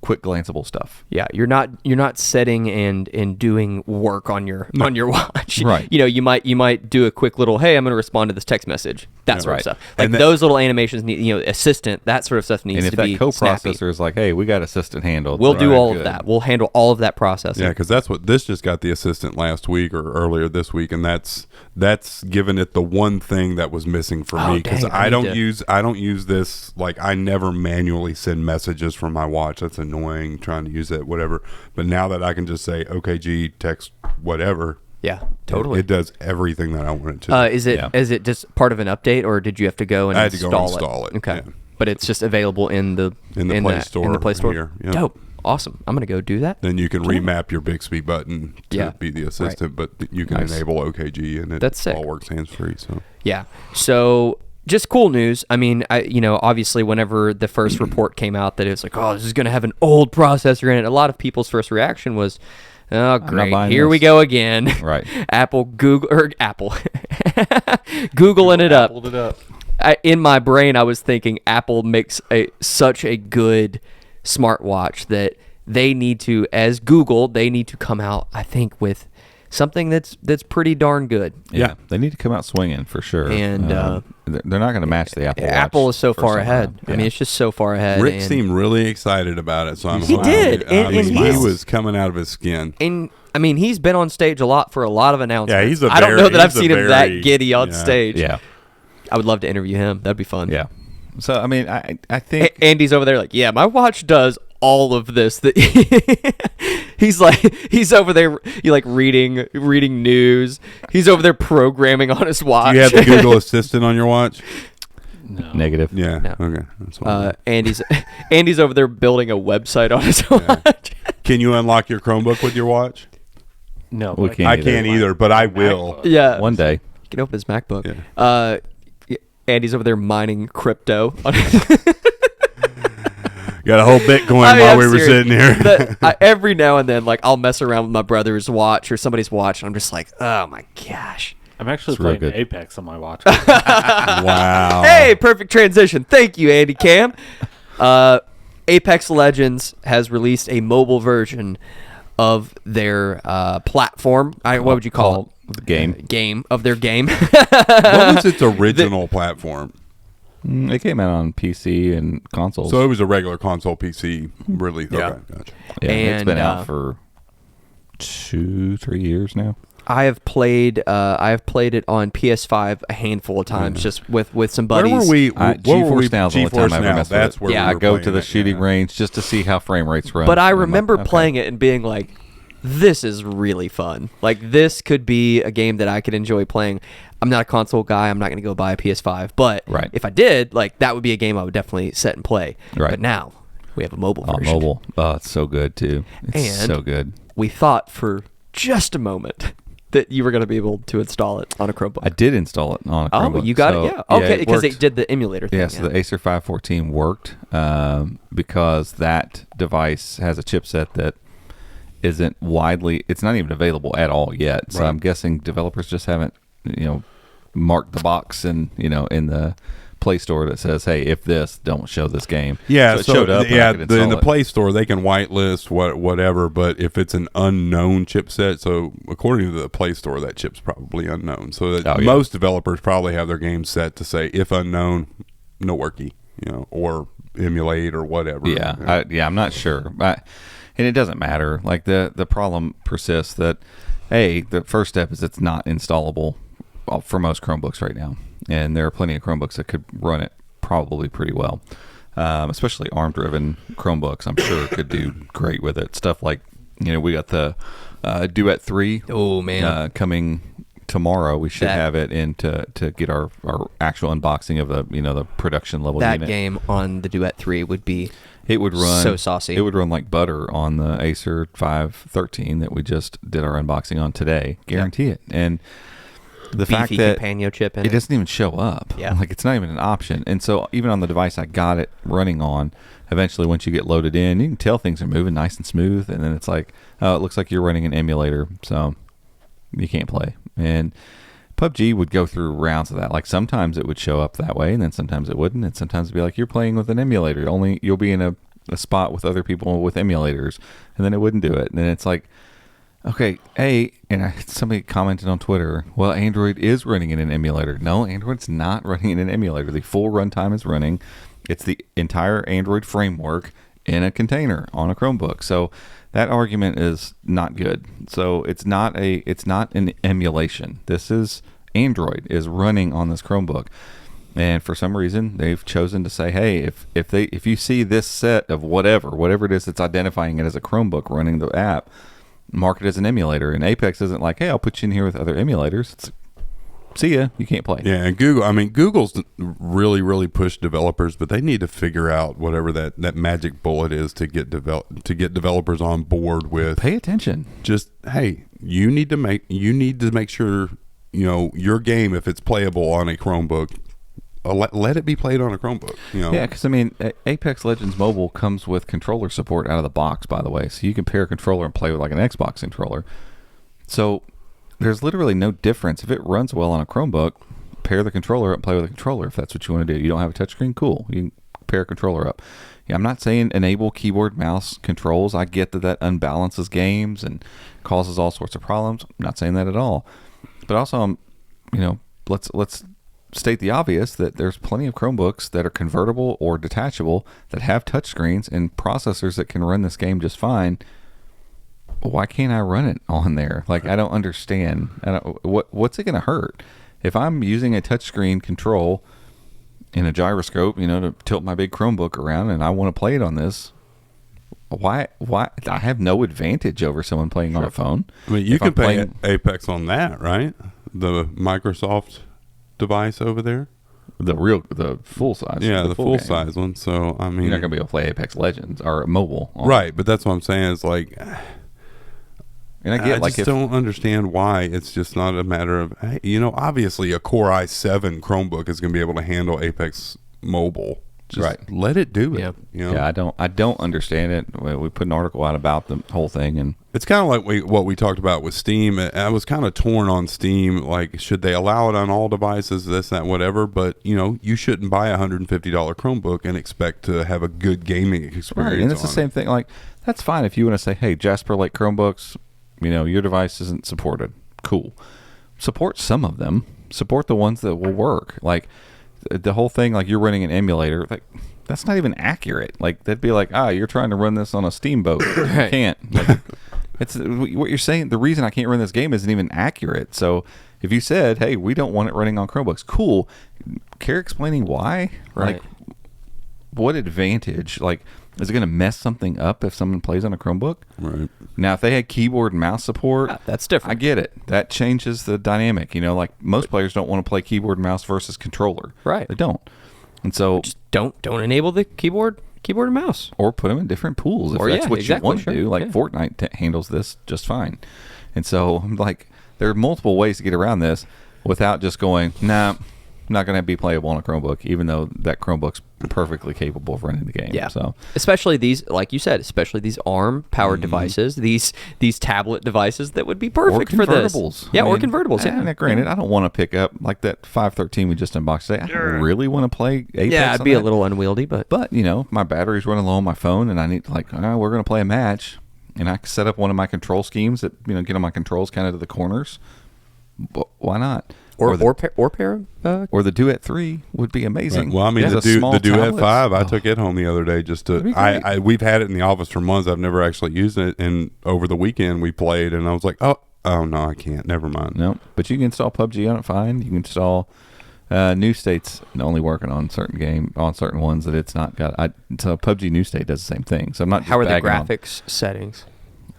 quick glanceable stuff. Yeah, you're not setting and doing work on your watch. Right. You might do a quick little, hey, I'm going to respond to this text message. That sort of stuff. Like And those little animations need, assistant, that sort of stuff needs And if to that be coprocessor snappy. is like, hey, we got assistant handled, We'll do all of good. that. We'll handle all of that processing. Yeah, because that's what this just got the assistant last week or earlier this week, and that's given it the one thing that was missing for me because dang, I don't use this. Like I never manually send messages from my watch. That's annoying trying to use that whatever. But now that I can just say OKG text whatever. Yeah, totally. It does everything that I want it to. Is it just part of an update, or did you have to go and I had to go install it. Okay, yeah. but it's just available in the Play Store. In the Play Store. Here. Yep. Dope, awesome. I'm gonna go do that. Then you can remap your Bixby button to be the assistant, but you can Nice. enable OKG, and That's sick. all works hands free. So Yeah. So just cool news. I mean, obviously, whenever the first report came out that it was like, oh, this is going to have an old processor in it, a lot of people's first reaction was, oh, great, here we go again. Right. Apple, Googling it up. Appled it up. In my brain, I was thinking Apple makes such a good smartwatch that they need to, as Google, they need to come out, I think, with something that's pretty darn good. Yeah, they need to come out swinging for sure. And they're not going to match the Apple Watch. Apple is so for far some ahead. time. I mean, it's just so far ahead. Rick and, seemed really excited about it. So I'm He hoping- did, and he he's- was coming out of his skin. and I mean, he's been on stage a lot for a lot of announcements. Yeah, he's a I don't very- know that I've he's a seen him very- that giddy on yeah. stage. Yeah, I would love to interview him. That'd be fun. yeah. So I mean, I think Andy's over there like, yeah, my watch does all of this. That he's over there, reading news. He's over there programming on his watch. You have the Google Assistant on your watch? No. negative. Yeah. No. Okay. That's what Andy's over there building a website on his watch. Can you unlock your Chromebook with your watch? No, We but can't I either. can't either, but I will. Yeah, One day. you can open his MacBook. Yeah. Andy's over there mining crypto. Got a whole Bitcoin I mean, while I'm we were serious. sitting here. Every now and then, I'll mess around with my brother's watch or somebody's watch, and I'm just like, oh my gosh. I'm actually It's real playing good. Apex on my watch. Wow. Hey, perfect transition. Thank you, Andy Cam. Apex Legends has released a mobile version of their platform. What would you call The game. Game of their game. What was its original platform? It came out on PC and consoles. So it was a regular console PC release. Yeah. Okay, gotcha. yeah, it's and, been out for 2-3 years now. I have played it on PS5 a handful of times, just with some buddies. Where were we? GeForce Now is the only time I ever messed with That's it. where Yeah, we I were go playing to the it, shooting yeah. range just to see how frame rates run. But I And I'm like, remember okay. playing it and being like, this is really fun. Like, this could be a game that I could enjoy playing. I'm not a console guy. I'm not going to go buy a PS5. But Right. if I did, that would be a game I would definitely set and play. Right. But now we have a mobile On version. mobile. Oh, it's so good too. It's And so good. We thought for just a moment that you were going to be able to install it on a Chromebook. I did install it on a Chromebook. Oh, you got so, it? Yeah. Okay, because they worked. did the emulator thing. Yeah, so the Acer 514 worked because that device has a chipset that isn't widely, it's not even available at all yet. So Right. I'm guessing developers just haven't, marked the box and, in the Play Store that says, hey, if this, don't show this game. Yeah, so it showed up. and I could in the install it. Play Store they can whitelist whatever, but if it's an unknown chipset, so according to the Play Store, that chip's probably unknown. So that Oh, yeah. most developers probably have their games set to say if unknown, no worky, or emulate or whatever. Yeah, I'm not sure, and it doesn't matter. Like the problem persists that, the first step is it's not installable for most Chromebooks right now, and there are plenty of Chromebooks that could run it probably pretty well, especially ARM-driven Chromebooks. I'm sure could do great with it. Stuff like we got the Duet 3. Oh, man. Coming tomorrow. We should That- have it in to get our actual unboxing of the the production level that unit. game on the Duet 3 would be It would run so saucy. It would run like butter on the Acer 513 that we just did our unboxing on today. Guarantee it. And the fact beefy that Companion chip in it it. doesn't even show up. Yeah. Like it's not even an option. And so even on the device I got it running on, eventually once you get loaded in, you can tell things are moving nice and smooth. And then it's like, oh, it looks like you're running an emulator. So you can't play. And PUBG would go through rounds of that. Like sometimes it would show up that way, and then sometimes it wouldn't, and sometimes it'd be like you're playing with an emulator. You'll be in a a spot with other people with emulators, and then it wouldn't do it. And then it's like, okay, somebody commented on Twitter, well, Android is running in an emulator. No, Android's not running in an emulator. The full runtime is running. It's the entire Android framework in a container on a Chromebook. So that argument is not good. So it's not an emulation. This is Android is running on this Chromebook. And for some reason, they've chosen to say, hey, if you see this set of whatever it is that's identifying it as a Chromebook running the app, mark it as an emulator. And Apex isn't like, hey, I'll put you in here with other emulators. It's, see ya, you can't play. Yeah, and Google's really, really pushed developers, but they need to figure out whatever that magic bullet is to get developers on board with. Pay attention. Just, hey, you need to make sure, your game, if it's playable on a Chromebook, let it be played on a Chromebook. Yeah, because Apex Legends Mobile comes with controller support out of the box, by the way, so you can pair a controller and play with like an Xbox controller. So there's literally no difference. If it runs well on a Chromebook, pair the controller up and play with a controller if that's what you want to do. You don't have a touchscreen? Cool. You can pair a controller up. Yeah, I'm not saying enable keyboard mouse controls. I get that unbalances games and causes all sorts of problems. I'm not saying that at all. But also, let's state the obvious that there's plenty of Chromebooks that are convertible or detachable that have touchscreens and processors that can run this game just fine. Why can't I run it on there? Like, I don't understand. What's it going to hurt? If I'm using a touchscreen control in a gyroscope, to tilt my big Chromebook around and I want to play it on this, why? I have no advantage over someone playing on a phone. I mean, you can play Apex on that, right? The Microsoft device over there, the full size. Yeah, the full size one. So I mean, you're not gonna be able to play Apex Legends or mobile, right? But that's what I'm saying. It's like, and I just don't understand why it's just not a matter of, hey, obviously a Core i7 Chromebook is going to be able to handle Apex Mobile. Just let it do it. Yeah, I don't understand it. We put an article out about the whole thing, and it's kind of like what we talked about with Steam. I was kind of torn on Steam. Like, should they allow it on all devices, this, that, whatever? But, you shouldn't buy a $150 Chromebook and expect to have a good gaming experience. Right, and it's the same thing. Like, that's fine if you want to say, hey, Jasper Lake Chromebooks, your device isn't supported. Cool. Support some of them. Support the ones that will work. Like, the whole thing, like, you're running an emulator, like, that's not even accurate. Like, they'd be like, you're trying to run this on a steamboat. You can't. Like, it's what you're saying. The reason I can't run this game isn't even accurate. So if you said, hey, we don't want it running on Chromebooks, cool. Care explaining why? Right. Like, what advantage? Like, is it going to mess something up if someone plays on a Chromebook? Right. Now, if they had keyboard and mouse support, that's different. I get it. That changes the dynamic. Like, most players don't want to play keyboard and mouse versus controller. Right. They don't. And so just don't enable the keyboard and mouse, or put them in different pools if that's what you want to do. Like, Fortnite handles this just fine. And so I'm like, there are multiple ways to get around this without just going, nah, not going to be playable on a Chromebook, even though that Chromebook's perfectly capable of running the game. Yeah. So especially these, like you said, these ARM-powered devices, these tablet devices that would be perfect for this. Yeah, or convertibles. Yeah. And granted, I don't want to pick up like that 513 we just unboxed today. I don't really want to play Apex. Yeah, it'd be a little unwieldy, but my battery's running low on my phone, and I need we're going to play a match, and I can set up one of my control schemes that get on my controls kind of to the corners. But why not? Or the Duet 3 would be amazing. Right. Well, I mean, the Duet 5, I took it home the other day just to. We've had it in the office for months. I've never actually used it, and over the weekend we played, and I was like, oh no, I can't. Never mind. No, but you can install PUBG on it fine. You can install New State's only working on certain ones that it's not got. So PUBG New State does the same thing. So I'm not. How are the graphics settings?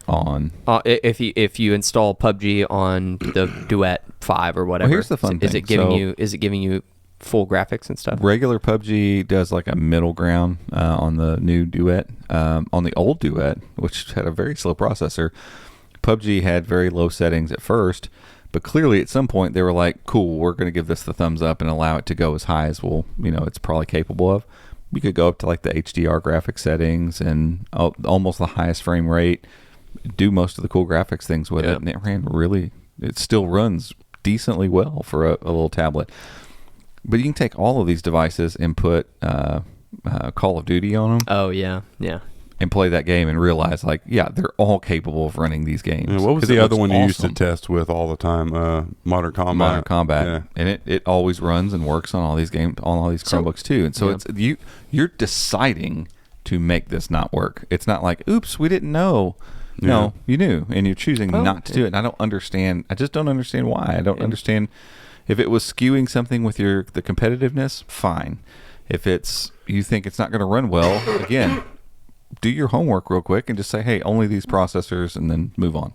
On if you install PUBG on the Duet 5 or whatever, here's the fun thing. Is it giving you full graphics and stuff? Regular PUBG does like a middle ground on the new Duet. On the old Duet, which had a very slow processor, PUBG had very low settings at first, but clearly at some point they were like, cool, we're going to give this the thumbs up and allow it to go as high as it's probably capable of. You could go up to like the HDR graphics settings and almost the highest frame rate, do most of the cool graphics things with it, and it still runs decently well for a little tablet. But you can take all of these devices and put Call of Duty on them Oh yeah, yeah. and play that game and realize, like, yeah, they're all capable of running these games. Yeah, what was 'Cause the it other looks one you used to awesome. test with all the time? Modern Combat. Modern Combat, Yeah. and it always runs and works on all these games, on all these Chromebooks too. And so Yeah. it's you're deciding to make this not work. It's not like, oops, we didn't know. No, you knew, and you're choosing Well, not to do it. And I don't understand. I just don't understand why. I don't understand. If it was skewing something with the competitiveness, fine. If it's you think it's not going to run well, again, do your homework real quick and just say, hey, only these processors, and then move on.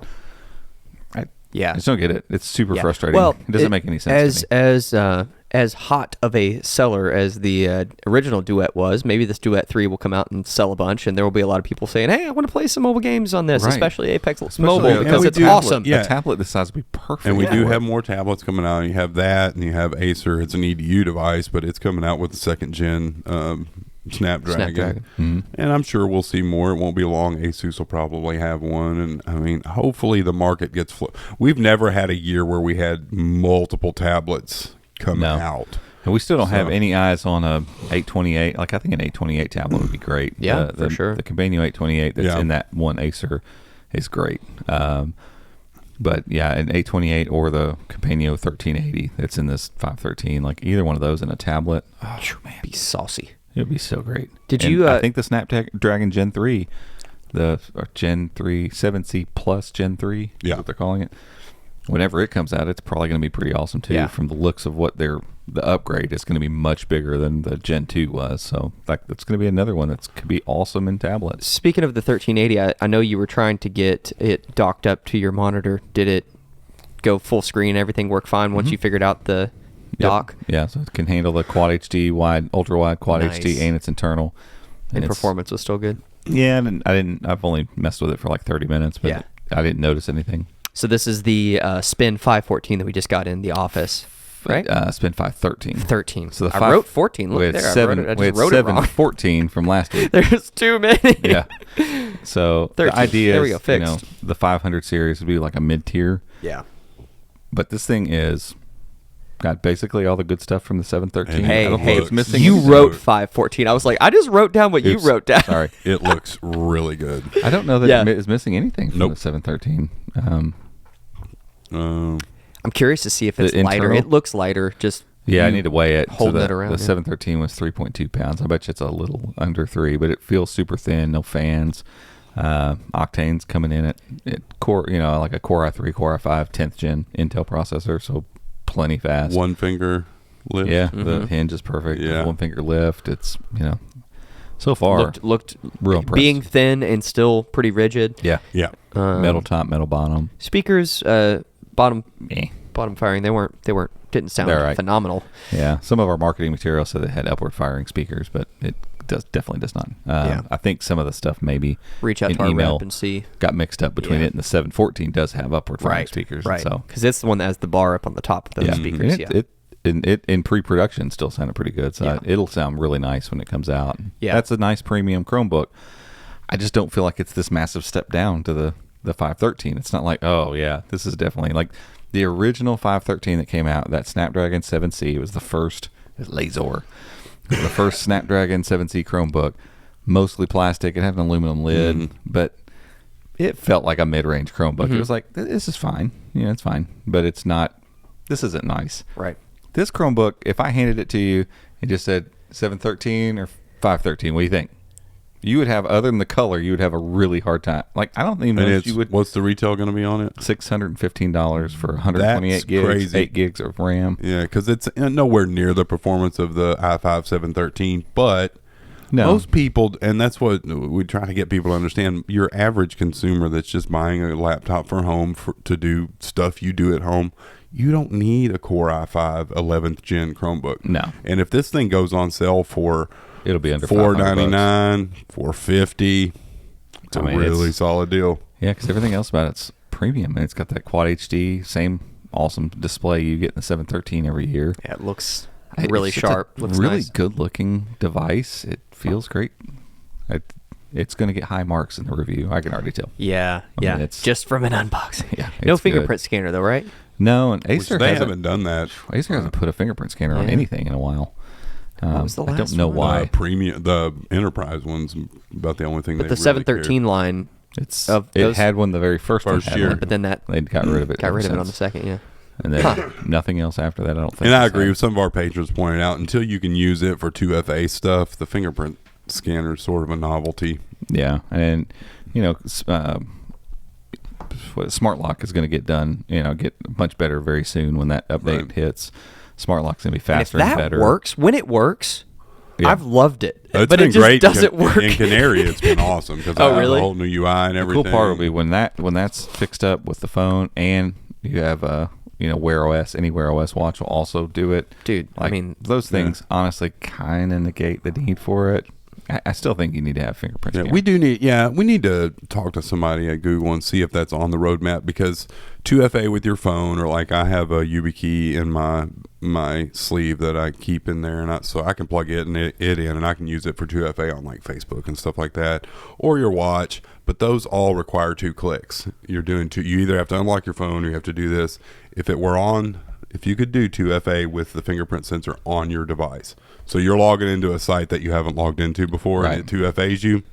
I just don't get it. It's super frustrating. Well, it doesn't make any sense to me. As hot of a seller as the original Duet was, maybe this Duet 3 will come out and sell a bunch, and there will be a lot of people saying, hey, I want to play some mobile games on this, Right. especially Apex Especially Mobile, a because it's tablet. awesome. Yeah. A tablet this size would be perfect. And we do for it. have more tablets coming out. You have that, and you have Acer. It's an EDU device, but it's coming out with the second gen Snapdragon. Mhm. And I'm sure we'll see more. It won't be long. Asus will probably have one. And I mean, hopefully the market gets We've never had a year where we had multiple tablets come out. And we still don't have So- any eyes on a 828. Like, I think an 828 tablet would be great. Yeah, for sure. The Kompanio 828 that's in that one Acer is great. But yeah, an 828 or the Kompanio 1380 that's in this 513, like either one of those in a tablet, oh man, Be saucy. it would be so great. Did And you, I think the Snapdragon Gen 3, or Gen 3 7C Plus Gen 3, is Yeah. what they're calling it. Whenever it comes out, it's probably going to be pretty awesome too. Yeah. From the looks of what the upgrade is going to be much bigger than the Gen 2 was. So like that's going to be another one that's could be awesome in tablets. Speaking of the 1380, I know you were trying to get it docked up to your monitor. Did it go full screen? Everything work fine once you figured out the dock? Yep. Yeah, so it can handle the Quad HD, wide, ultra wide Quad Nice. HD, and it's internal. And it's- performance was still good. Yeah, and I've only messed with it for like 30 minutes, but Yeah. I didn't notice anything. So this is the Spin 514 that we just got in the office, right? Spin 513. 13. So the I wrote 14. Look we had there. seven, I we had just wrote it wrong. 714 from last week. There's too many. Yeah. So 13. the idea There we is, go, fixed. the 500 series would be like a mid-tier, Yeah. but this thing is got basically all the good stuff from the 713. Hey, I don't hey, think it's missing You anything. wrote 514. I was like, I just wrote down what Oops. you wrote down. Sorry. It looks really good. I don't know that Yeah. it is missing anything from Nope. the 713. I'm curious to see if it's The lighter. internal? It looks lighter. Just Yeah, I you need to weigh it. holding the, it around, The yeah. 713 was 3.2 pounds. I bet you it's a little under 3, but it feels super thin. No fans. Octane's coming in at core, like a Core i3, Core i5, 10th gen Intel processor, so plenty fast. One finger lift. Yeah, the hinge is perfect. Yeah. One finger lift. It's so far looked real impressed. being thin and still pretty rigid. yeah, Yeah. metal top, metal bottom. Speakers, bottom Eh. firing. Didn't sound They're right. phenomenal. Yeah, some of our marketing material said they had upward firing speakers, but it definitely does not. Yeah. I think some of the stuff maybe Reach out in to our email rep and see. got mixed up between Yeah. it and the 714 does have upward firing speakers. right? So Because it's the one that has the bar up on the top of those yeah, speakers. And it in pre-production still sounded pretty good. So Yeah. it'll sound really nice when it comes out. Yeah. That's a nice premium Chromebook. I just don't feel like it's this massive step down to the 513. It's not like, oh yeah, this is definitely like the original 513 that came out. That Snapdragon 7C was the first Laser. The first Snapdragon 7C Chromebook, mostly plastic. It had an aluminum lid, but it felt like a mid-range Chromebook. It was like, this is fine. Yeah, it's fine, but it's not. This isn't nice. Right. This Chromebook, if I handed it to you and just said 713 or 513, what do you think? You would have, other than the color, you would have a really hard time. Like, I don't even know And if you would. what's the retail going to be on it? $615 for 128 That's gigs, crazy. 8 gigs of RAM. Yeah, because it's nowhere near the performance of the i5 713, but No. most people, and that's what we try to get people to understand, your average consumer that's just buying a laptop for home to do stuff you do at home, you don't need a Core i5 11th gen Chromebook. No. And if this thing goes on sale for It'll be under $500. $499, $450, it's a really solid deal. Yeah, because everything else about it's premium, and it's got that Quad HD, same awesome display you get in the 713 every year. Yeah, it looks It's really just a sharp. Looks really nice. good-looking device. It feels great. It's going to get high marks in the review. I can already tell. Yeah, I mean, yeah. it's- Just from an unboxing. Yeah, No it's fingerprint scanner though, right? No, and Which Acer they hasn't haven't done that. Acer hasn't put a fingerprint scanner on Yeah. anything in a while. What was the I last don't know one? why. Premium, the enterprise one's about the only thing. But they the really 713 line, It those- had one the very first First one. year. but then that They got rid of it. got ever rid of it on the since. second. Yeah. And then nothing else after that. I don't think. And I has agree had. with some of our patrons pointed out, until you can use it for 2FA stuff, the fingerprint scanner is sort of a novelty. Yeah, and Smart Lock is going to get done. Get much better very soon when that update Right. hits. Smart Lock's going to be And if faster and that better. works, when it works, Yeah. I've loved it. It's but been it just great doesn't work. in Canary. It's been awesome because Oh, I have really? the whole new UI and The everything. cool part will be when that's fixed up with the phone, and you have Wear OS. Any Wear OS watch will also do it. Dude, I Like, mean, those things honestly kind of negate the need for it. I still think you need to have fingerprint Yeah, scanner. we need to talk to somebody at Google and see if that's on the roadmap, because 2FA with your phone, or like I have a YubiKey in my sleeve that I keep in there, and so I can plug it in and I can use it for 2FA on like Facebook and stuff like that, or your watch. But those all require 2 clicks. You're doing two. You either have to unlock your phone or you have to do this. If you could do 2FA with the fingerprint sensor on your device, so you're logging into a site that you haven't logged into before, Right. and it 2FAs you.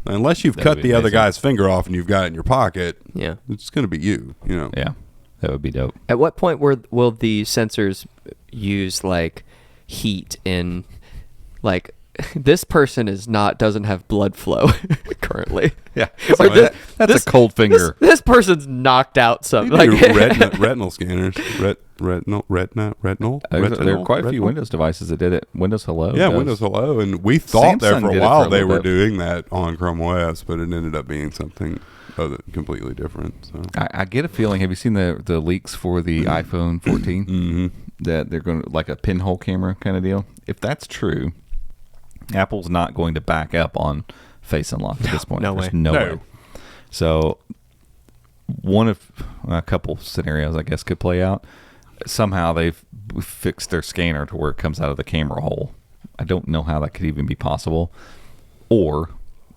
Unless you've That cut would be the other amazing. guy's finger off and you've got it in your pocket, yeah. it's going to be you. Yeah, that would be dope. At what point will the sensors use like heat in like this person doesn't have blood flow currently. Yeah, Or that's a cold finger. This person's knocked out You something. do Like, retinal scanners, retinal. There are quite a few Windows devices that did it. Windows Hello. Yeah, does. Windows Hello, and we thought there Samsung for a did it while for a they little were bit. doing that on Chrome OS, but it ended up being something completely different. So. I get a feeling. Have you seen the leaks for the iPhone 14? Mm-hmm. That they're going to like a pinhole camera kind of deal. If that's true, Apple's not going to back up on Face Unlock at this point. No There's way. No No. way. So one of a couple scenarios, I guess, could play out. Somehow they've fixed their scanner to where it comes out of the camera hole. I don't know how that could even be possible. Or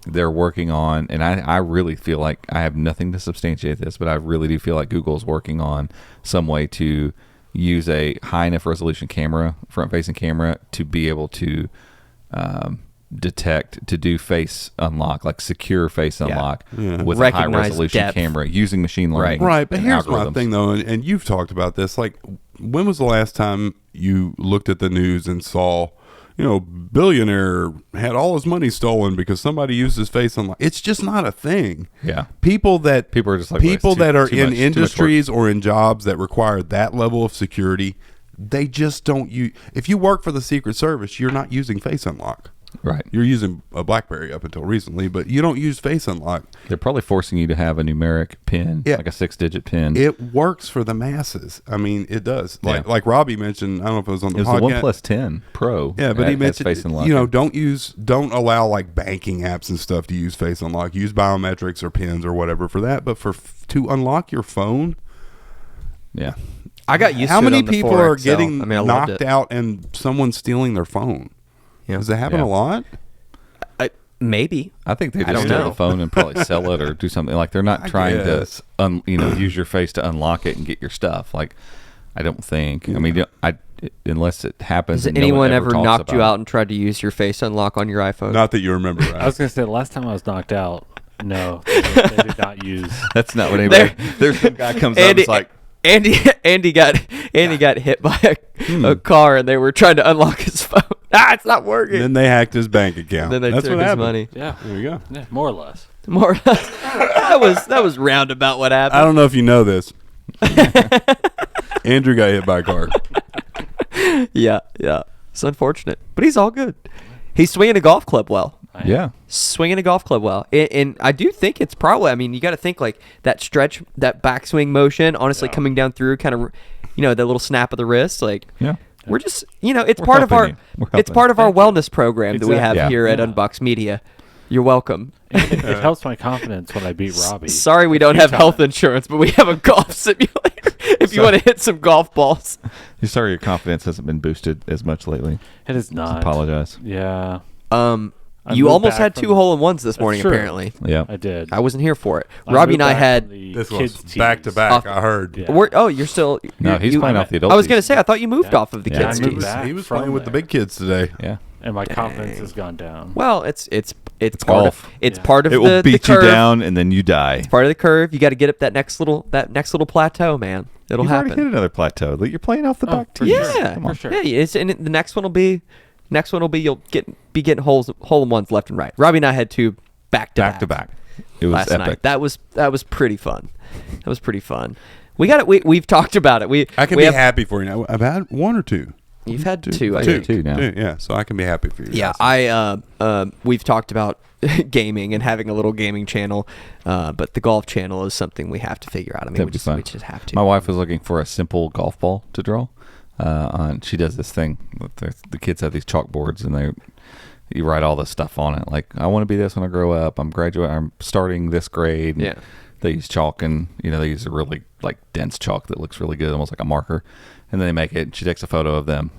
they're working on, and I really feel like, I have nothing to substantiate this, but I really do feel like Google's working on some way to use a high enough resolution camera, front-facing camera, to be able to detect, to do face unlock, like secure face unlock Yeah. with a Recognize high resolution depth. camera using machine learning. Right, but and here's my algorithms. thing though, and you've talked about this. Like, when was the last time you looked at the news and saw, billionaire had all his money stolen because somebody used his face unlock? It's just not a thing. Yeah. People are just like, well, it's too- that are too in much work. industries or in jobs that require that level of security, they just don't use. If you work for the Secret Service, you're not using face unlock. Right. You're using a BlackBerry up until recently, but you don't use face unlock. They're probably forcing you to have a numeric PIN, Yeah. like a 6-digit PIN. It works for the masses. I mean, it does. Like Robbie mentioned, I don't know if it was on the It was podcast. the OnePlus 10 Pro. Yeah, but he has mentioned, face unlock. don't allow like banking apps and stuff to use face unlock. Use biometrics or pins or whatever for that. But to unlock your phone, Yeah. I got used how to it many on the people 4XL. are getting I mean, I loved knocked it. out and someone stealing their phone? Yeah. Does it happen Yeah. a lot? Maybe. I think they I just don't steal know. the phone and probably sell it or do something. Like, they're not I trying guess. to use your face to unlock it and get your stuff. Like, I don't think. I mean, unless it happens. Has and no one anyone ever talks knocked you about out and tried to use your face unlock on your iPhone? Not that you remember. Right? I was going to say, the last time I was knocked out, no, they did not use. That's not what anybody. There's some guy comes up and is like, Andy got hit by a car and they were trying to unlock his phone. It's not working. And then they hacked his bank account. Then they That's took what his happened. money. Yeah, There you go. yeah, more or less. More or less. that was roundabout what happened. I don't know if you know this. Andrew got hit by a car. Yeah. It's unfortunate, but he's all good. He's swinging a golf club well. yeah. Swinging a golf club well. And I do think it's probably, I mean, you got to think like that stretch, that backswing motion, honestly, coming down through kind of, that little snap of the wrist. Like, Yeah. we're just, it's We're part of helping our, you. We're it's helping. part of our wellness program that we have Exactly. here at Yeah. Unbox Media. You're welcome. It helps my confidence when I beat Robbie. Sorry we don't few have health times. insurance, but we have a golf simulator if you want to hit some golf balls. You're sorry your confidence hasn't been boosted as much lately. It is not. Apologize. Yeah. You moved almost back had from- 2 hole-in-ones this That's morning, true. apparently. Yeah. I did. I wasn't here for it. I Robbie moved and I back had. from the This kids' was back to tees. back. Off- I heard. Yeah. You're still. No, he's playing off the adult. I was going to tees. say, I thought you moved Yeah. off of the Yeah, kids' I moved tees. back. He was from playing with the there. big kids today. Yeah. And my confidence Dang. has gone down. Well, it's part golf. of it's Yeah. part of It the will beat the you curve. down and then you die. It's part of the curve. You got to get up that next little plateau, man. It'll You've already hit happen. another plateau. You're playing off the back for tees. sure. Yeah, Come on. For sure. yeah. And the next one will be you'll be getting hole-in-ones left and right. Robbie and I had 2 back to Back. It was last epic. night. That was pretty fun. That was pretty fun. We got it. We've talked about it. I can be happy for you now. I've had 1 or 2. You've had 2. I Two. think. Two now. Yeah, so I can be happy for you. Yeah, we've talked about gaming and having a little gaming channel, but the golf channel is something we have to figure out. I mean, That'd we be just, fun. we just have to. My wife was looking for a simple golf ball to draw. She does this thing. The kids have these chalkboards and you write all this stuff on it. Like, I want to be this when I grow up. I'm starting this grade. And Yeah. They use chalk and, they use a really like dense chalk that looks really good, almost like a marker. And then they make it. And she takes a photo of them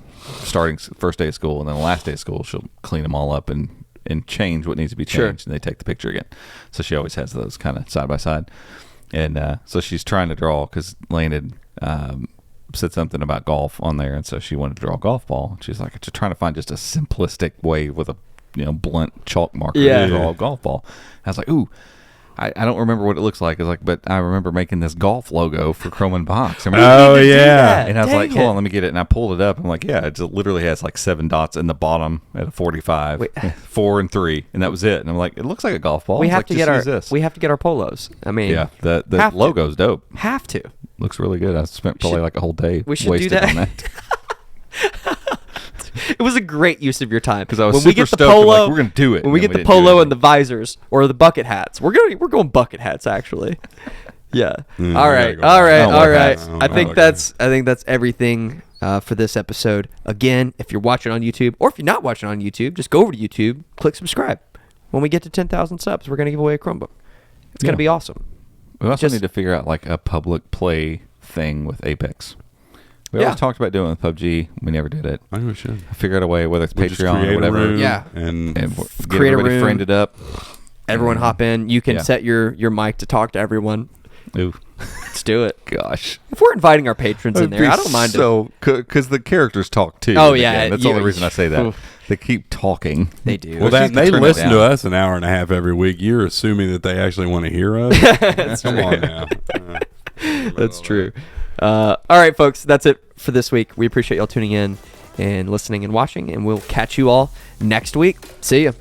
starting first day of school, and then the last day of school, she'll clean them all up and change what needs to be Sure. changed. And they take the picture again. So she always has those kind of side by side. And so she's trying to draw because Lane had said something about golf on there, and so she wanted to draw a golf ball. She's like, just trying to find just a simplistic way with a blunt chalk marker to draw a golf ball. I was like, ooh. I don't remember what it looks like. It's like, but I remember making this golf logo for Chrome and Box. I remember Oh, We need to do yeah. that. and I was Dang like, hold it. on, let me get it. And I pulled it up. I'm like, yeah, it literally has like 7 dots in the bottom at a 45, Wait. 4 and 3, and that was it. And I'm like, it looks like a golf ball. We It's have like, to just get our use this. we have to get our polos. I mean, Yeah, the have to. logo's dope. have to. Looks really good. I spent probably should- like a whole day we should do wasted that. on that. It was a great use of your time Because I was when super we get the stoked. I'm polo. like, we're gonna do it. When we and get then the didn't do polo it. and the visors or the bucket hats, we're going bucket hats actually. Yeah. Mm, all I right. gotta go all back. right. I don't All like right. hats. I don't like I think that's everything for this episode. Again, if you're watching on YouTube or if you're not watching on YouTube, just go over to YouTube, click subscribe. When we get to 10,000 subs, we're gonna give away a Chromebook. It's gonna Yeah. be awesome. We also Just- need to figure out like a public play thing with Apex. We Yeah. always talked about doing it with PUBG. We never did it. I think we should. Figure out a way, whether it's We'll just Patreon create or whatever. a room Yeah. and And get Create a everybody room. friended up. Everyone And- hop in. You can Yeah. set your mic to talk to everyone. Ooh, Let's do it. gosh. If we're inviting our patrons in there, I don't mind it. So, because the characters talk too. Oh, in the yeah, game. That's the you- only reason I say that. oof. They keep talking. They do. well, Well, that she's they turn it listen to down. us an hour and a half every week. You're assuming that they actually want to hear us. Come on now. That's true. All right, folks. That's it for this week. We appreciate y'all tuning in and listening and watching, and we'll catch you all next week. See ya.